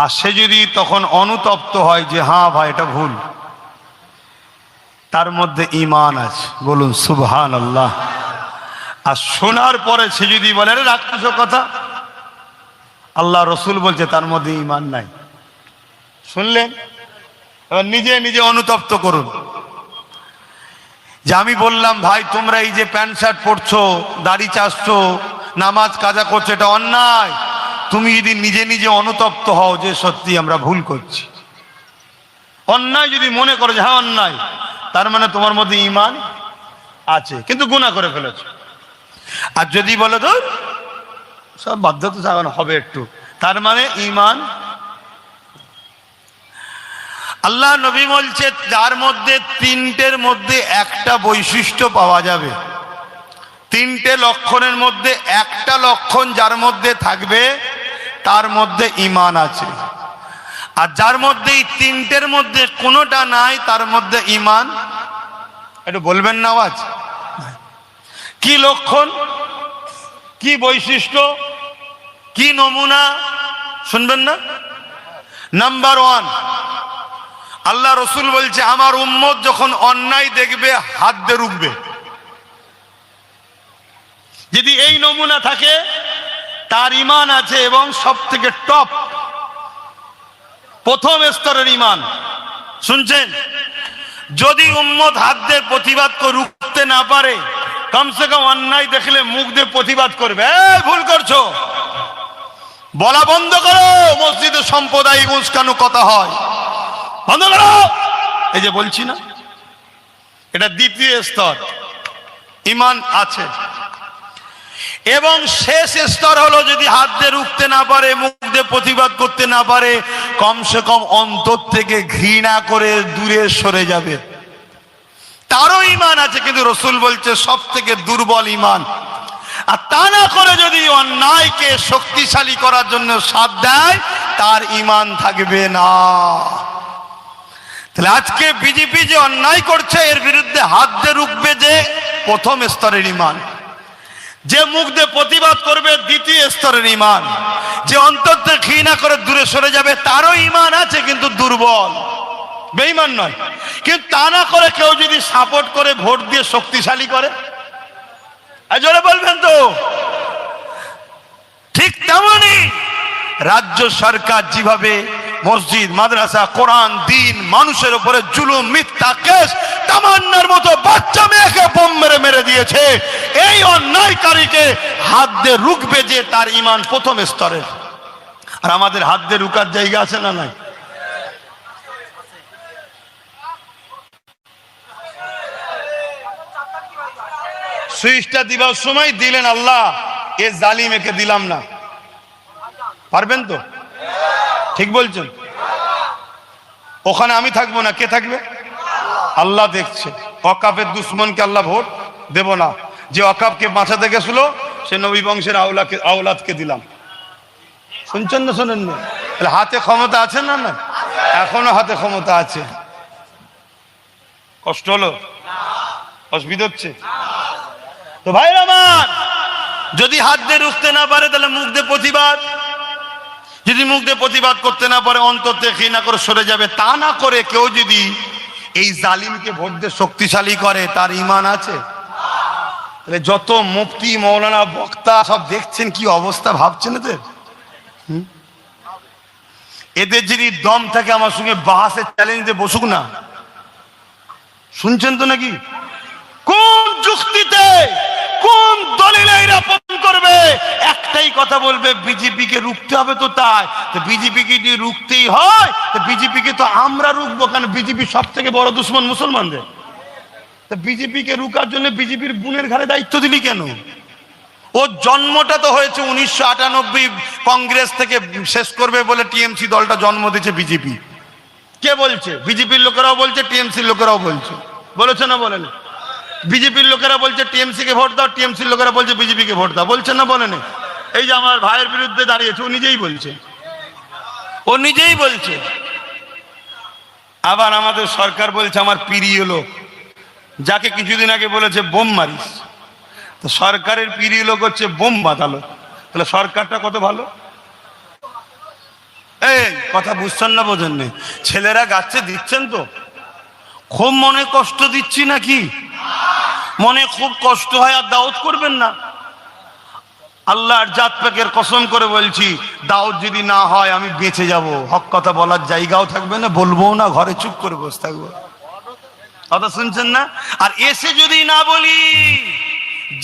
আর সে যদি তখন অনুতপ্ত হয় যে হ্যাঁ ভাই এটা ভুল, তার মধ্যে ঈমান আছে। বলুন সুবহানাল্লাহ। আর শোনার পরে সে যদি বলে আরে রাখতেছো কথা, আল্লাহ রসুল বলছে তার মধ্যে ঈমান নাই। শুনলেন? এবার নিজে নিজে অনুতপ্ত করুন। যে আমি বললাম ভাই তোমরা এই যে প্যান্ট শার্ট পরছো, দাড়ি চাচ্ছো, নামাজ কাজা করছো, এটা অন্যায়। তুমি যদি নিজে নিজে অনুতপ্ত হও যে সত্যি আমরা ভুল করছি, অন্যায় যদি মনে করো যে হ্যাঁ অন্যায়, তার মানে তোমার মধ্যে ঈমান আছে, কিন্তু গুনাহ করে ফেলেছো। আর যদি বলে তো সব বাধ্যতা চালানো হবে একটু, তার মানে ঈমান। আল্লাহ নবী বলছে যার মধ্যে তিনটের মধ্যে একটা বৈশিষ্ট্য পাওয়া যাবে, তিনটে লক্ষণের মধ্যে একটা লক্ষণ যার মধ্যে থাকবে তার মধ্যে ঈমান আছে। আর যার মধ্যে এই তিনটের মধ্যে কোনোটা নাই তার মধ্যে ঈমান। একটু বলবেন না আওয়াজ? কি লক্ষণ, কি বৈশিষ্ট্য, কি নমুনা? শুনবেন না? নাম্বার ওয়ান, আল্লাহ রসুল বলছে আমার উম্মত যখন অন্যায় দেখবে হাত দিয়ে রুখবে। যদি এই নমুনা থাকে তার ঈমান আছে, এবং সব থেকে টপ প্রথম স্তরের ঈমান। শুনছেন? যদি উম্মত হাত দিয়ে প্রতিবাদ রুখতে না পারে, কমসে কম অন্যায় দেখলে মুখ দিয়ে প্রতিবাদ করবে, ভুল করছো, বলা বন্ধ করো। মসজিদে সাম্প্রদায়িক উস্কানো কথা হয়, বন্ধ করো। এই যে বলছি না, এটা দ্বিতীয় স্তর, ঈমান আছে। এবং শেষ স্তর হলো যদি হাত দিয়ে রুখতে না পারে, মুখ দিয়ে প্রতিবাদ করতে না পারে, কমসে কম অন্তর থেকে ঘৃণা করে দূরে সরে যাবে, তারও ঈমান আছে। কিন্তু রসুল বলছে সব থেকে দুর্বল ঈমান। আর তা না করে যদি অন্যায়কে শক্তিশালী করার জন্য সাথ দেয়, তার ঈমান থাকবে না। তাহলে আজকে বিজেপি যে অন্যায় করছে, এর বিরুদ্ধে হাত দিয়ে রুখবে যে প্রথম স্তরের ঈমান, যে মুখ দিয়ে প্রতিবাদ করবে দ্বিতীয় স্তরের ঈমান, যে অন্তর থেকে ঘৃণা করে দূরে সরে যাবে, তারও ঈমান আছে কিন্তু দুর্বল, বেঈমান নয়। কিন্তু তা না করে কেউ যদি সাপোর্ট করে ভোট দিয়ে শক্তিশালী করে, জোরে বলবেন তো? ঠিক তেমনি রাজ্য সরকার যেভাবে মসজিদ, মাদ্রাসা, কোরআন, দিন, মানুষের উপরে জুলুম, মিথ্যা কেস, তামান্নার মতো বাচ্চা মেয়েকে বোম মেরে মেরে দিয়েছে, এই অন্যায়কারীকে হাত দিয়ে রুখবে যে তার ঈমান প্রথম স্তরের। আর আমাদের হাত দিয়ে রুকার জায়গা আছে না নাই? সুইচটা দিবার সময় দিলেন আল্লাহ, এ জালিম, একে দিলাম না, পারবেন তো? ঠিক বলছেন? ওখানে আমি থাকবো না, কে থাকবে? আল্লাহ দেখছে। ওয়াকাফের দুশ্মনকে আল্লাহ ভোট দেব না। যে ওয়াকাফকে বাঁচাতে গেছিল, সে নবী বংশের আওলাদকে দিলাম। শুনছেন না শোনেন না? তাহলে হাতে ক্ষমতা আছে না? না, এখনো হাতে ক্ষমতা আছে। কষ্ট হলো? অসুবিধা হচ্ছে তো ভাই আমার? যদি হাত দিয়ে রুখতে না পারে, তাহলে মুখ দিয়ে প্রতিবাদ। যদি মুখ দিয়ে প্রতিবাদ করতে না পারে, অন্তর থেকে ঘৃণা করে সরে যাবে। তা না করে কেউ যদি এই জালিমকে ভোট দিয়ে শক্তিশালী করে, তার ঈমান আছে? তাহলে যত মুফতি, মৌলানা, বক্তা সব দেখছেন কি অবস্থা, ভাবছেন এদের? এদের যদি দম থাকে আমার সঙ্গে বাহাসের চ্যালেঞ্জ দিয়ে বসুক না। শুনছেন তো নাকি? কোন যুক্তিতে, কোন দলিলে এরা পতন করবে? একটাই কথা বলবে, বিজেপিকে রুখতে হবে। তো তাই তো বিজেপিকে যদি রুখতেই হয়, তো বিজেপিকে তো আমরা রুখবো, কারণ বিজেপি সব থেকে বড় দুশ্মন মুসলমানদের। তো বিজেপিকে রুখার জন্য বিজেপির বোনের ঘাড়ে দায়িত্ব দিলি কেন? ওর জন্মটা তো হয়েছে 1998 কংগ্রেস থেকে শেষ করবে বলে টিএমসি দলটা জন্ম দিয়েছে বিজেপি। কে বলছে? বিজেপির লোকেরাও বলছে, টিএমসির লোকেরাও বলছে। বলেছে না বলেন? বিজেপির লোকেরা বলছে টিএমসি কে ভোট দাও, টিএমসির লোকেরা বলছে বিজেপি কে ভোট দাও। বলছে না বলেন? এই যে আমার ভাইয়ের বিরুদ্ধে দাঁড়িয়েছে, ও নিজেই বলছে, ও নিজেই বলছে। আবার আমাদের সরকার বলছে আমার প্রিয় লোক, যাকে কিছুদিন আগে বলেছে বোম মারিস। তো সরকারের প্রিয় লোক হচ্ছে বোম বাঁধালো। তাহলে সরকারটা কত ভালো? এই কথা বুঝছেন না? বোঝেন না? ছেলেরা গাচ্ছে দিচ্ছেন তো, খুব মনে কষ্ট দিচ্ছি নাকি? মনে খুব কষ্ট হয় আর দাওয়াত করবেন না। আল্লাহর জাত পাকের কসম করে বলছি, দাওয়াত যদি না হয় আমি বেঁচে যাব। হক কথা বলার জায়গাও থাকবে না, বলবো না, ঘরে চুপ করে বসে থাকবো। কথা শুনছেন না? আর এসে যদি না বলি,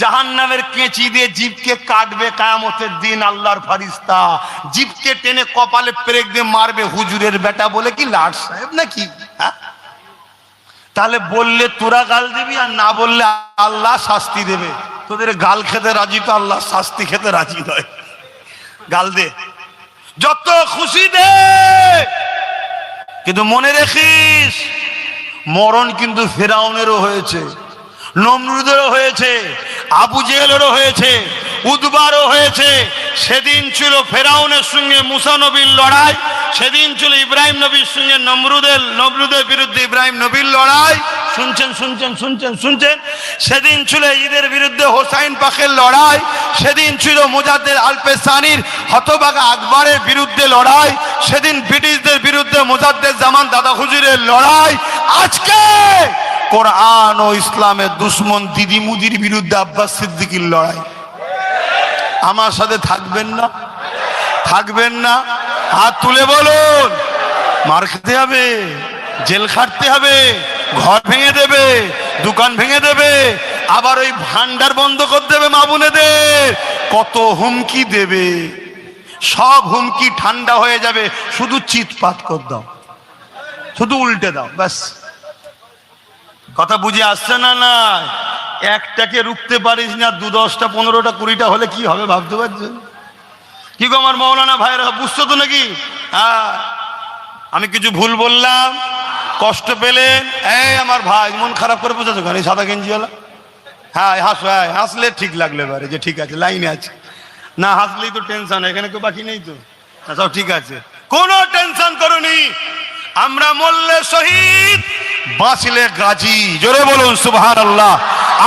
জাহান্নামের কেঁচি দিয়ে জিভকে কাটবে কিয়ামতের দিন আল্লাহর ফারিস্তা। জিভকে টেনে কপালে পেরেক দিয়ে মারবে, হুজুরের বেটা বলে কি লাট সাহেব নাকি? হ্যাঁ, তাহলে বললে তোরা গাল দিবি, আর না বললে আল্লাহ শাস্তি দেবে। তোদের গাল খেতে রাজি, তো আল্লাহ শাস্তি খেতে রাজি নয়। গাল দে, যত খুশি দে, কিন্তু মনে রাখিস মরণ কিন্তু ফেরাউনেরও হয়েছে, নমরুদেরও হয়েছে, আবু জেহেলেরও হয়েছে, উদবারও হয়েছে। সেদিন ছিল ফেরাউনের সঙ্গে মুসা নবীর লড়াই, সেদিন ছিল ইব্রাহিম নবীর সঙ্গে নমরুদের বিরুদ্ধে ইব্রাহিম নবীর লড়াই। শুনছেন শুনছেন শুনছেন শুনছেন? সেদিন ছিল ঈদের বিরুদ্ধে হোসাইন পাকের লড়াই, সেদিন ছিল মুজাদ্দেদ আলপে সানির হতভাগা আকবরের বিরুদ্ধে লড়াই, সেদিন ব্রিটিশদের বিরুদ্ধে মুজাদ্দেদ জামান দাদা হুজুরের লড়াই। আজকে কোরআন ও ইসলামের দুশ্মন দিদি মুদির বিরুদ্ধে আব্বাস সিদ্দিকীর লড়াই। আমার সাথে থাকবেন না? থাকবেন না? হাত তুলে বলুন। মার খেতে হবে, জেল খাটতে হবে, ঘর ভেঙে দেবে, দোকান ভেঙে দেবে, আবার ওই ভান্ডার বন্ধ করে দেবে মা বোনেদের। কত হুমকি দেবে, সব হুমকি ঠান্ডা হয়ে যাবে। শুধু চিৎপাত করে দাও, শুধু উল্টে দাও, ব্যাস। কথা বুঝে আসছে না? না, একটাকে রুখতে পারিস না, 2, 10টা, 15টা, 20টা হলে কি হবে ভাবতে পারছো? কি গো আমার মৌলানা ভাইরা, বুঝছো তো নাকি? হ্যাঁ, আমি কিছু ভুল বললাম, কষ্ট পেলেন? এই আমার ভাই মন খারাপ করে বোঝাচ্ছ কেন? এই সাদা গেঞ্জিওয়ালা, হ্যাঁ হাসো, হ্যাঁ হাসলে ঠিক লাগলে এবারে যে ঠিক আছে, লাইনে আছে। না হাসলেই তো টেনশন, এখানে কেউ বাকি নেই তো, সব ঠিক আছে, কোনো টেনশন করোনি। আমরা মরলে শহীদ, বাঁচলে গাজী, জোরে বলুন সুবহানাল্লাহ।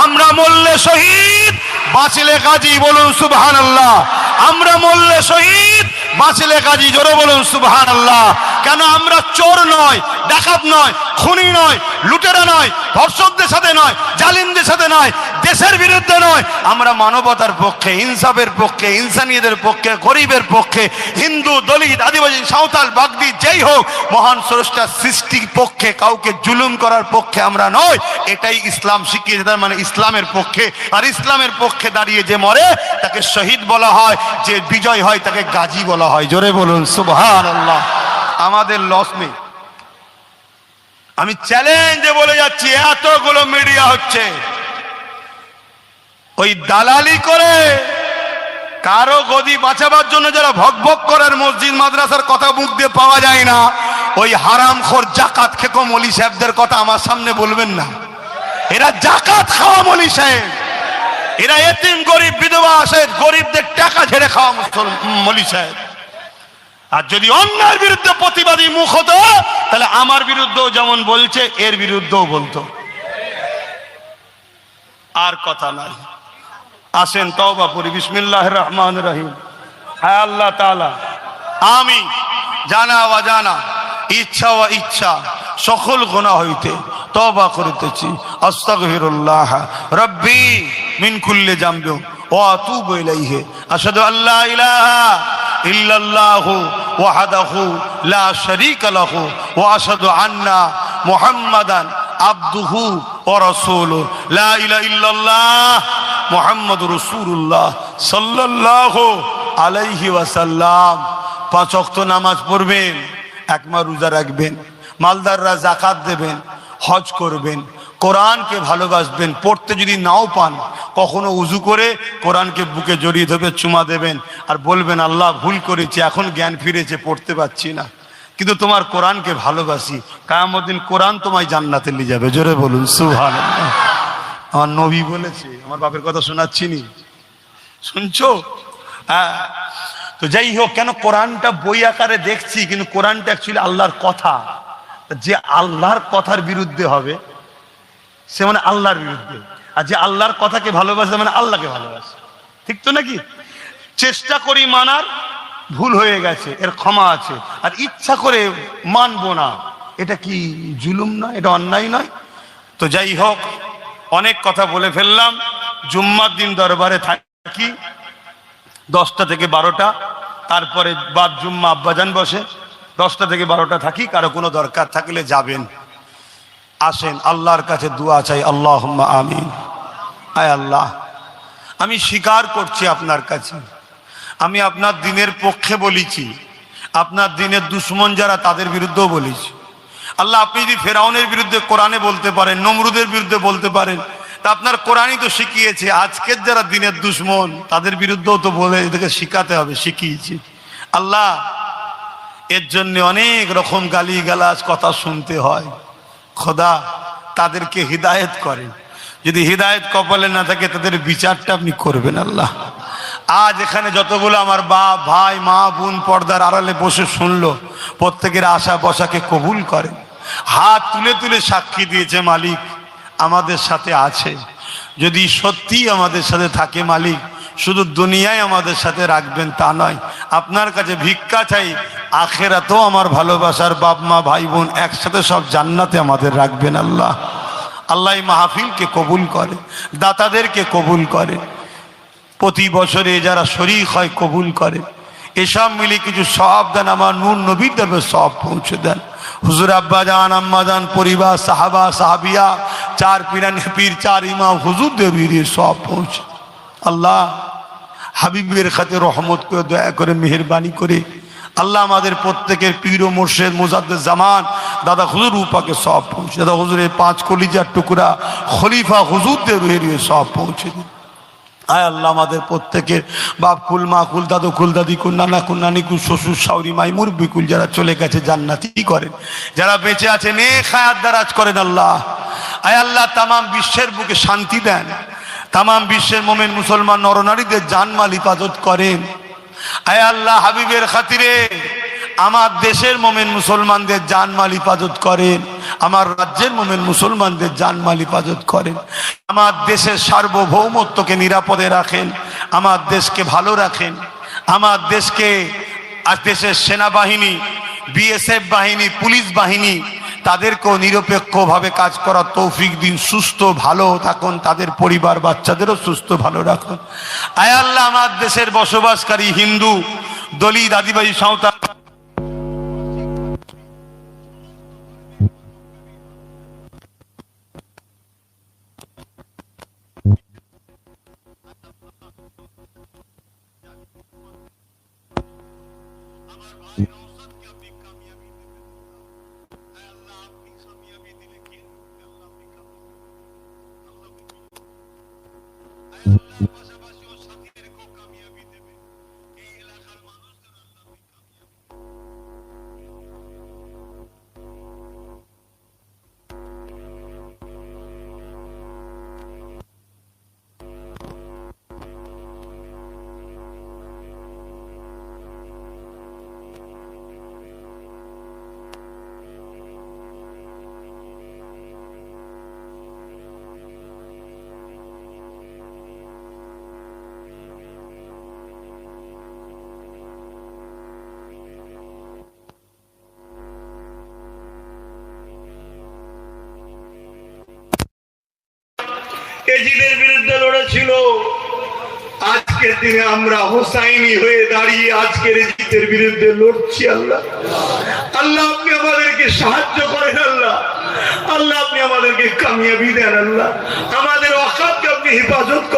আমরা মরলে শহীদ, বাঁচলে গাজী, বলুন সুবহানাল্লাহ। আমরা মরলে শহীদ, বাঁচলে গাজী, জোরে বলুন সুবহানাল্লাহ। কেন? আমরা চোর নয়, ডাকাত নয়, খুনি নয়, লুটেরা নয়, ধর্ষকদের সাথে নয়, জালিমদের সাথে নয়, দেশের বিরুদ্ধে নয়। আমরা মানবতার পক্ষে, ইনসাফের পক্ষে, ইনসানিয়তের পক্ষে, গরিবের পক্ষে, হিন্দু, দলিত, আদিবাসী, সাঁওতাল, বাগদি, যেই হোক, মহান স্রষ্টার সৃষ্টির পক্ষে, কাউকে জুলুম করার পক্ষে আমরা নয়। এটাই ইসলাম শিখিয়েছে, তার মানে ইসলামের পক্ষে। আর ইসলামের পক্ষে দাঁড়িয়ে যে মরে তাকে শহীদ বলা হয়, যে বিজয় হয় তাকে গাজী বলা হয়। জোরে বলুন সুবহানাল্লাহ। আমাদের লস নেই। আমি চ্যালেঞ্জে বলে যাচ্ছি, এতগুলো মিডিয়া হচ্ছে, ওই দালালি করে কারো গদি বাঁচাবার জন্য যারা ভকভক করার মসজিদ মাদ্রাসার কথা মুখ দিয়ে পাওয়া যায় না, ওই হারামখোর জাকাত খেকো মৌলী সাহেবদের কথা আমার সামনে বলবেন না। এরা জাকাত খাওয়া মৌলী সাহেব, এরা এতিম গরিব বিধবা আসে গরিবদের টাকা ঝেড়ে খাওয়া মৌলী সাহেব। আর যদি অন্যায়ের বিরুদ্ধে প্রতিবাদী মুখ হতো, তাহলে আমার বিরুদ্ধেও যেমন বলছে এর বিরুদ্ধেও বলতো। আর কথা নাই, আসেন তওবা করি। বিসমিল্লাহির রহমানির রহিম। হ্যাঁ আল্লাহ তাআলা, আমি জানা অজানা, ইচ্ছা ও ইচ্ছা সকল গুনাহ হইতে তওবা করিতেছি। আস্তাগফিরুল্লাহ রব্বি মিন কুল্লি যামবি ওয়া আতুবু ইলাইহি। আশহাদু আল্লা ইলাহা ইল্লাল্লাহু ওয়াহদাহু লা শারীকা লাহু ওয়া আশহাদু আন্না মুহাম্মাদান আবদুহু ওয়া রাসূলুহু। লা ইলাহা ইল্লাল্লাহ মুহাম্মাদুর রাসূলুল্লাহ সাল্লাল্লাহু আলাইহি ওয়াসাল্লাম। 5 ওয়াক্ত নামাজ পড়বেন, 1 মাস রোজা রাখবেন, মালদাররা যাকাত দেবেন, হজ করবেন, কোরআনকে ভালোবাসবেন। পড়তে যদি নাও পান, কখনো উজু করে কোরআনকে বুকে জড়িয়ে ধরে চুমা দেবেন আর বলবেন, আল্লাহ ভুল করেছি, এখন জ্ঞান ফিরেছে, পড়তে পারছি না, কিন্তু তোমার কোরআনকে ভালোবাসি। কিয়ামত দিন কোরআন তোমায় জান্নাতে নিয়ে যাবে। জোরে বলুন সুবহানাল্লাহ। আমার নবী বলেছে, আমার বাপের কথা শোনাচ্ছি নি, শুনছো? হ্যাঁ। তো যাই হোক, কেন কোরআনটা বই আকারে দেখছি, কিন্তু কোরআনটা অ্যাকচুয়ালি আল্লাহর কথা। যে আল্লাহর কথার বিরুদ্ধে হবে সে মানে আল্লাহর বিরুদ্ধে, আর যে আল্লাহর কথাকে ভালোবাসে মানে আল্লাহকে ভালোবাসে। ঠিক তো নাকি? চেষ্টা করি মানার, ভুল হয়ে গেছে, এর ক্ষমা আছে। আর ইচ্ছা করে মানবো না, এটা কি জুলুম নয়? এটা অন্যায় নয়? তো যাই হোক, অনেক কথা বলে ফেললাম। জুম্মার দিন দরবারে থাকি 10টা থেকে 12টা, তারপরে বাদ জুম্মা আব্বাজান বসে, 10টা থেকে 12টা থাকি। কারো কোনো দরকার থাকলে যাবেন, আসেন, আল্লাহর কাছে দোয়া চাই। আল্লাহুম্মা আমিন। আয় আল্লাহ, আমি স্বীকার করছি আপনার কাছে, আমি আপনার দিনের পক্ষে বলেছি, আপনার দিনের দুশ্মন যারা তাদের বিরুদ্ধেও বলেছি। আল্লাহ, আপনি যদি ফেরাউনের বিরুদ্ধে কোরআনে বলতে পারেন, নমরুদের বিরুদ্ধে বলতে পারেন, তা আপনার কোরআনই তো শিখিয়েছে আজকের যারা দিনের দুশ্মন তাদের বিরুদ্ধেও তো বলে, এদেরকে শিখাতে হবে, শিখিয়েছি। আল্লাহ, এর জন্য অনেক রকম গালিগালাজ কথা শুনতে হয়। খোদা, তাদেরকে হিদায়েত করেন। যদি হিদায়েত কপালে না থাকে, তাদের বিচারটা আপনি করবেন। আল্লাহ, আজ এখানে যতগুলো আমার বাপ, ভাই, মা, বোন পর্দার আড়ালে বসে শুনলো, প্রত্যেকের আশা বসাকে কবুল করেন। হাত তুলে তুলে সাক্ষী দিয়েছে, মালিক আমাদের সাথে আছে। যদি সত্যি আমাদের সাথে থাকে মালিক, শুধু দুনিয়ায় আমাদের সাথে রাখবেন তা নয়, আপনার কাছে ভিক্ষা চাই, আখেরাতেও আমার ভালোবাসার বাপ মা ভাই বোন একসাথে সব জান্নাতে আমাদের রাখবেন। আল্লাহ, আল্লাহ মাহফিলকে কবুল করে, দাতাদেরকে কবুল করে, প্রতি বছরে যারা শরীক হয় কবুল করে। এসব মিলে কিছু সওয়াব দেন, আমার নূর নবীর দরবারে সওয়াব পৌঁছে দেন। হুজুর আব্বাজান, আম্মাজান, পরিবার, সাহাবা সাহাবিয়া, 4 পীরান পীর, 4 ইমাম হুজুর দেবীর সওয়াব পৌঁছে। আল্লাহ, হাবিবের খাতে রহমত করে, দয়া করে, মেহেরবানি করে আল্লাহ আমাদের প্রত্যেকের পীর ও মুর্শিদ মুজাদ্দিদ জামান দাদা হুজুর উপাকে সব পৌঁছে, দাদা হুজুরের 5 কলিজার টুকরা খলিফা হুজুরদের রুহে রুহে সব পৌঁছে দিন। আয় আল্লাহ আমাদের প্রত্যেকের বাপ কুল মা কুল দাদু কুল দাদি কুল নানা কুল নানি কুল শ্বশুর শাউরি মাই মুরব্বি কুল যারা চলে গেছে জান্নাতি করেন, যারা বেঁচে আছে নেক হায়াত দারাজ করেন আল্লাহ। আয় আল্লাহ তামাম বিশ্বের বুকে শান্তি দেন, তামাম বিশ্বের মোমেন মুসলমান নরনারীদের জানমাল হিফাজত করেন। আয় আল্লাহ হাবিবের খাতিরে আমার দেশের মোমেন মুসলমানদের জানমাল হিফাজত করেন, আমার রাজ্যের মোমেন মুসলমানদের জানমাল হিফাজত করেন। আমার দেশের সার্বভৌমত্বকে নিরাপদে রাখেন, আমার দেশকে ভালো রাখেন, আমার দেশকে দেশের সেনাবাহিনী, বিএসএফ বাহিনী, পুলিশ বাহিনী তাদেরকেও নিরপেক্ষভাবে কাজ করার তৌফিক দিন। সুস্থ ভালো থাকুন, তাদের পরিবার বাচ্চাদেরও সুস্থ ভালো রাখুন। আয় আল্লাহ আমার দেশের বসবাসকারী হিন্দু, দলিত, আদিবাসী, সাঁওতাল এজিদের বিরুদ্ধে লড়েছিল। আজকের দিনে আমরা হোসাইনি হয়ে দাঁড়িয়ে আজকের এজিদের বিরুদ্ধে লড়ছি। আল্লাহ আল্লাহ আপনি আমাদেরকে সাহায্য করেন। আল্লাহ আল্লাহ আপনি আমাদেরকে কামিয়াবি দেন। আল্লাহ আমাদের অকাতকে আপনি হেফাজত করেন।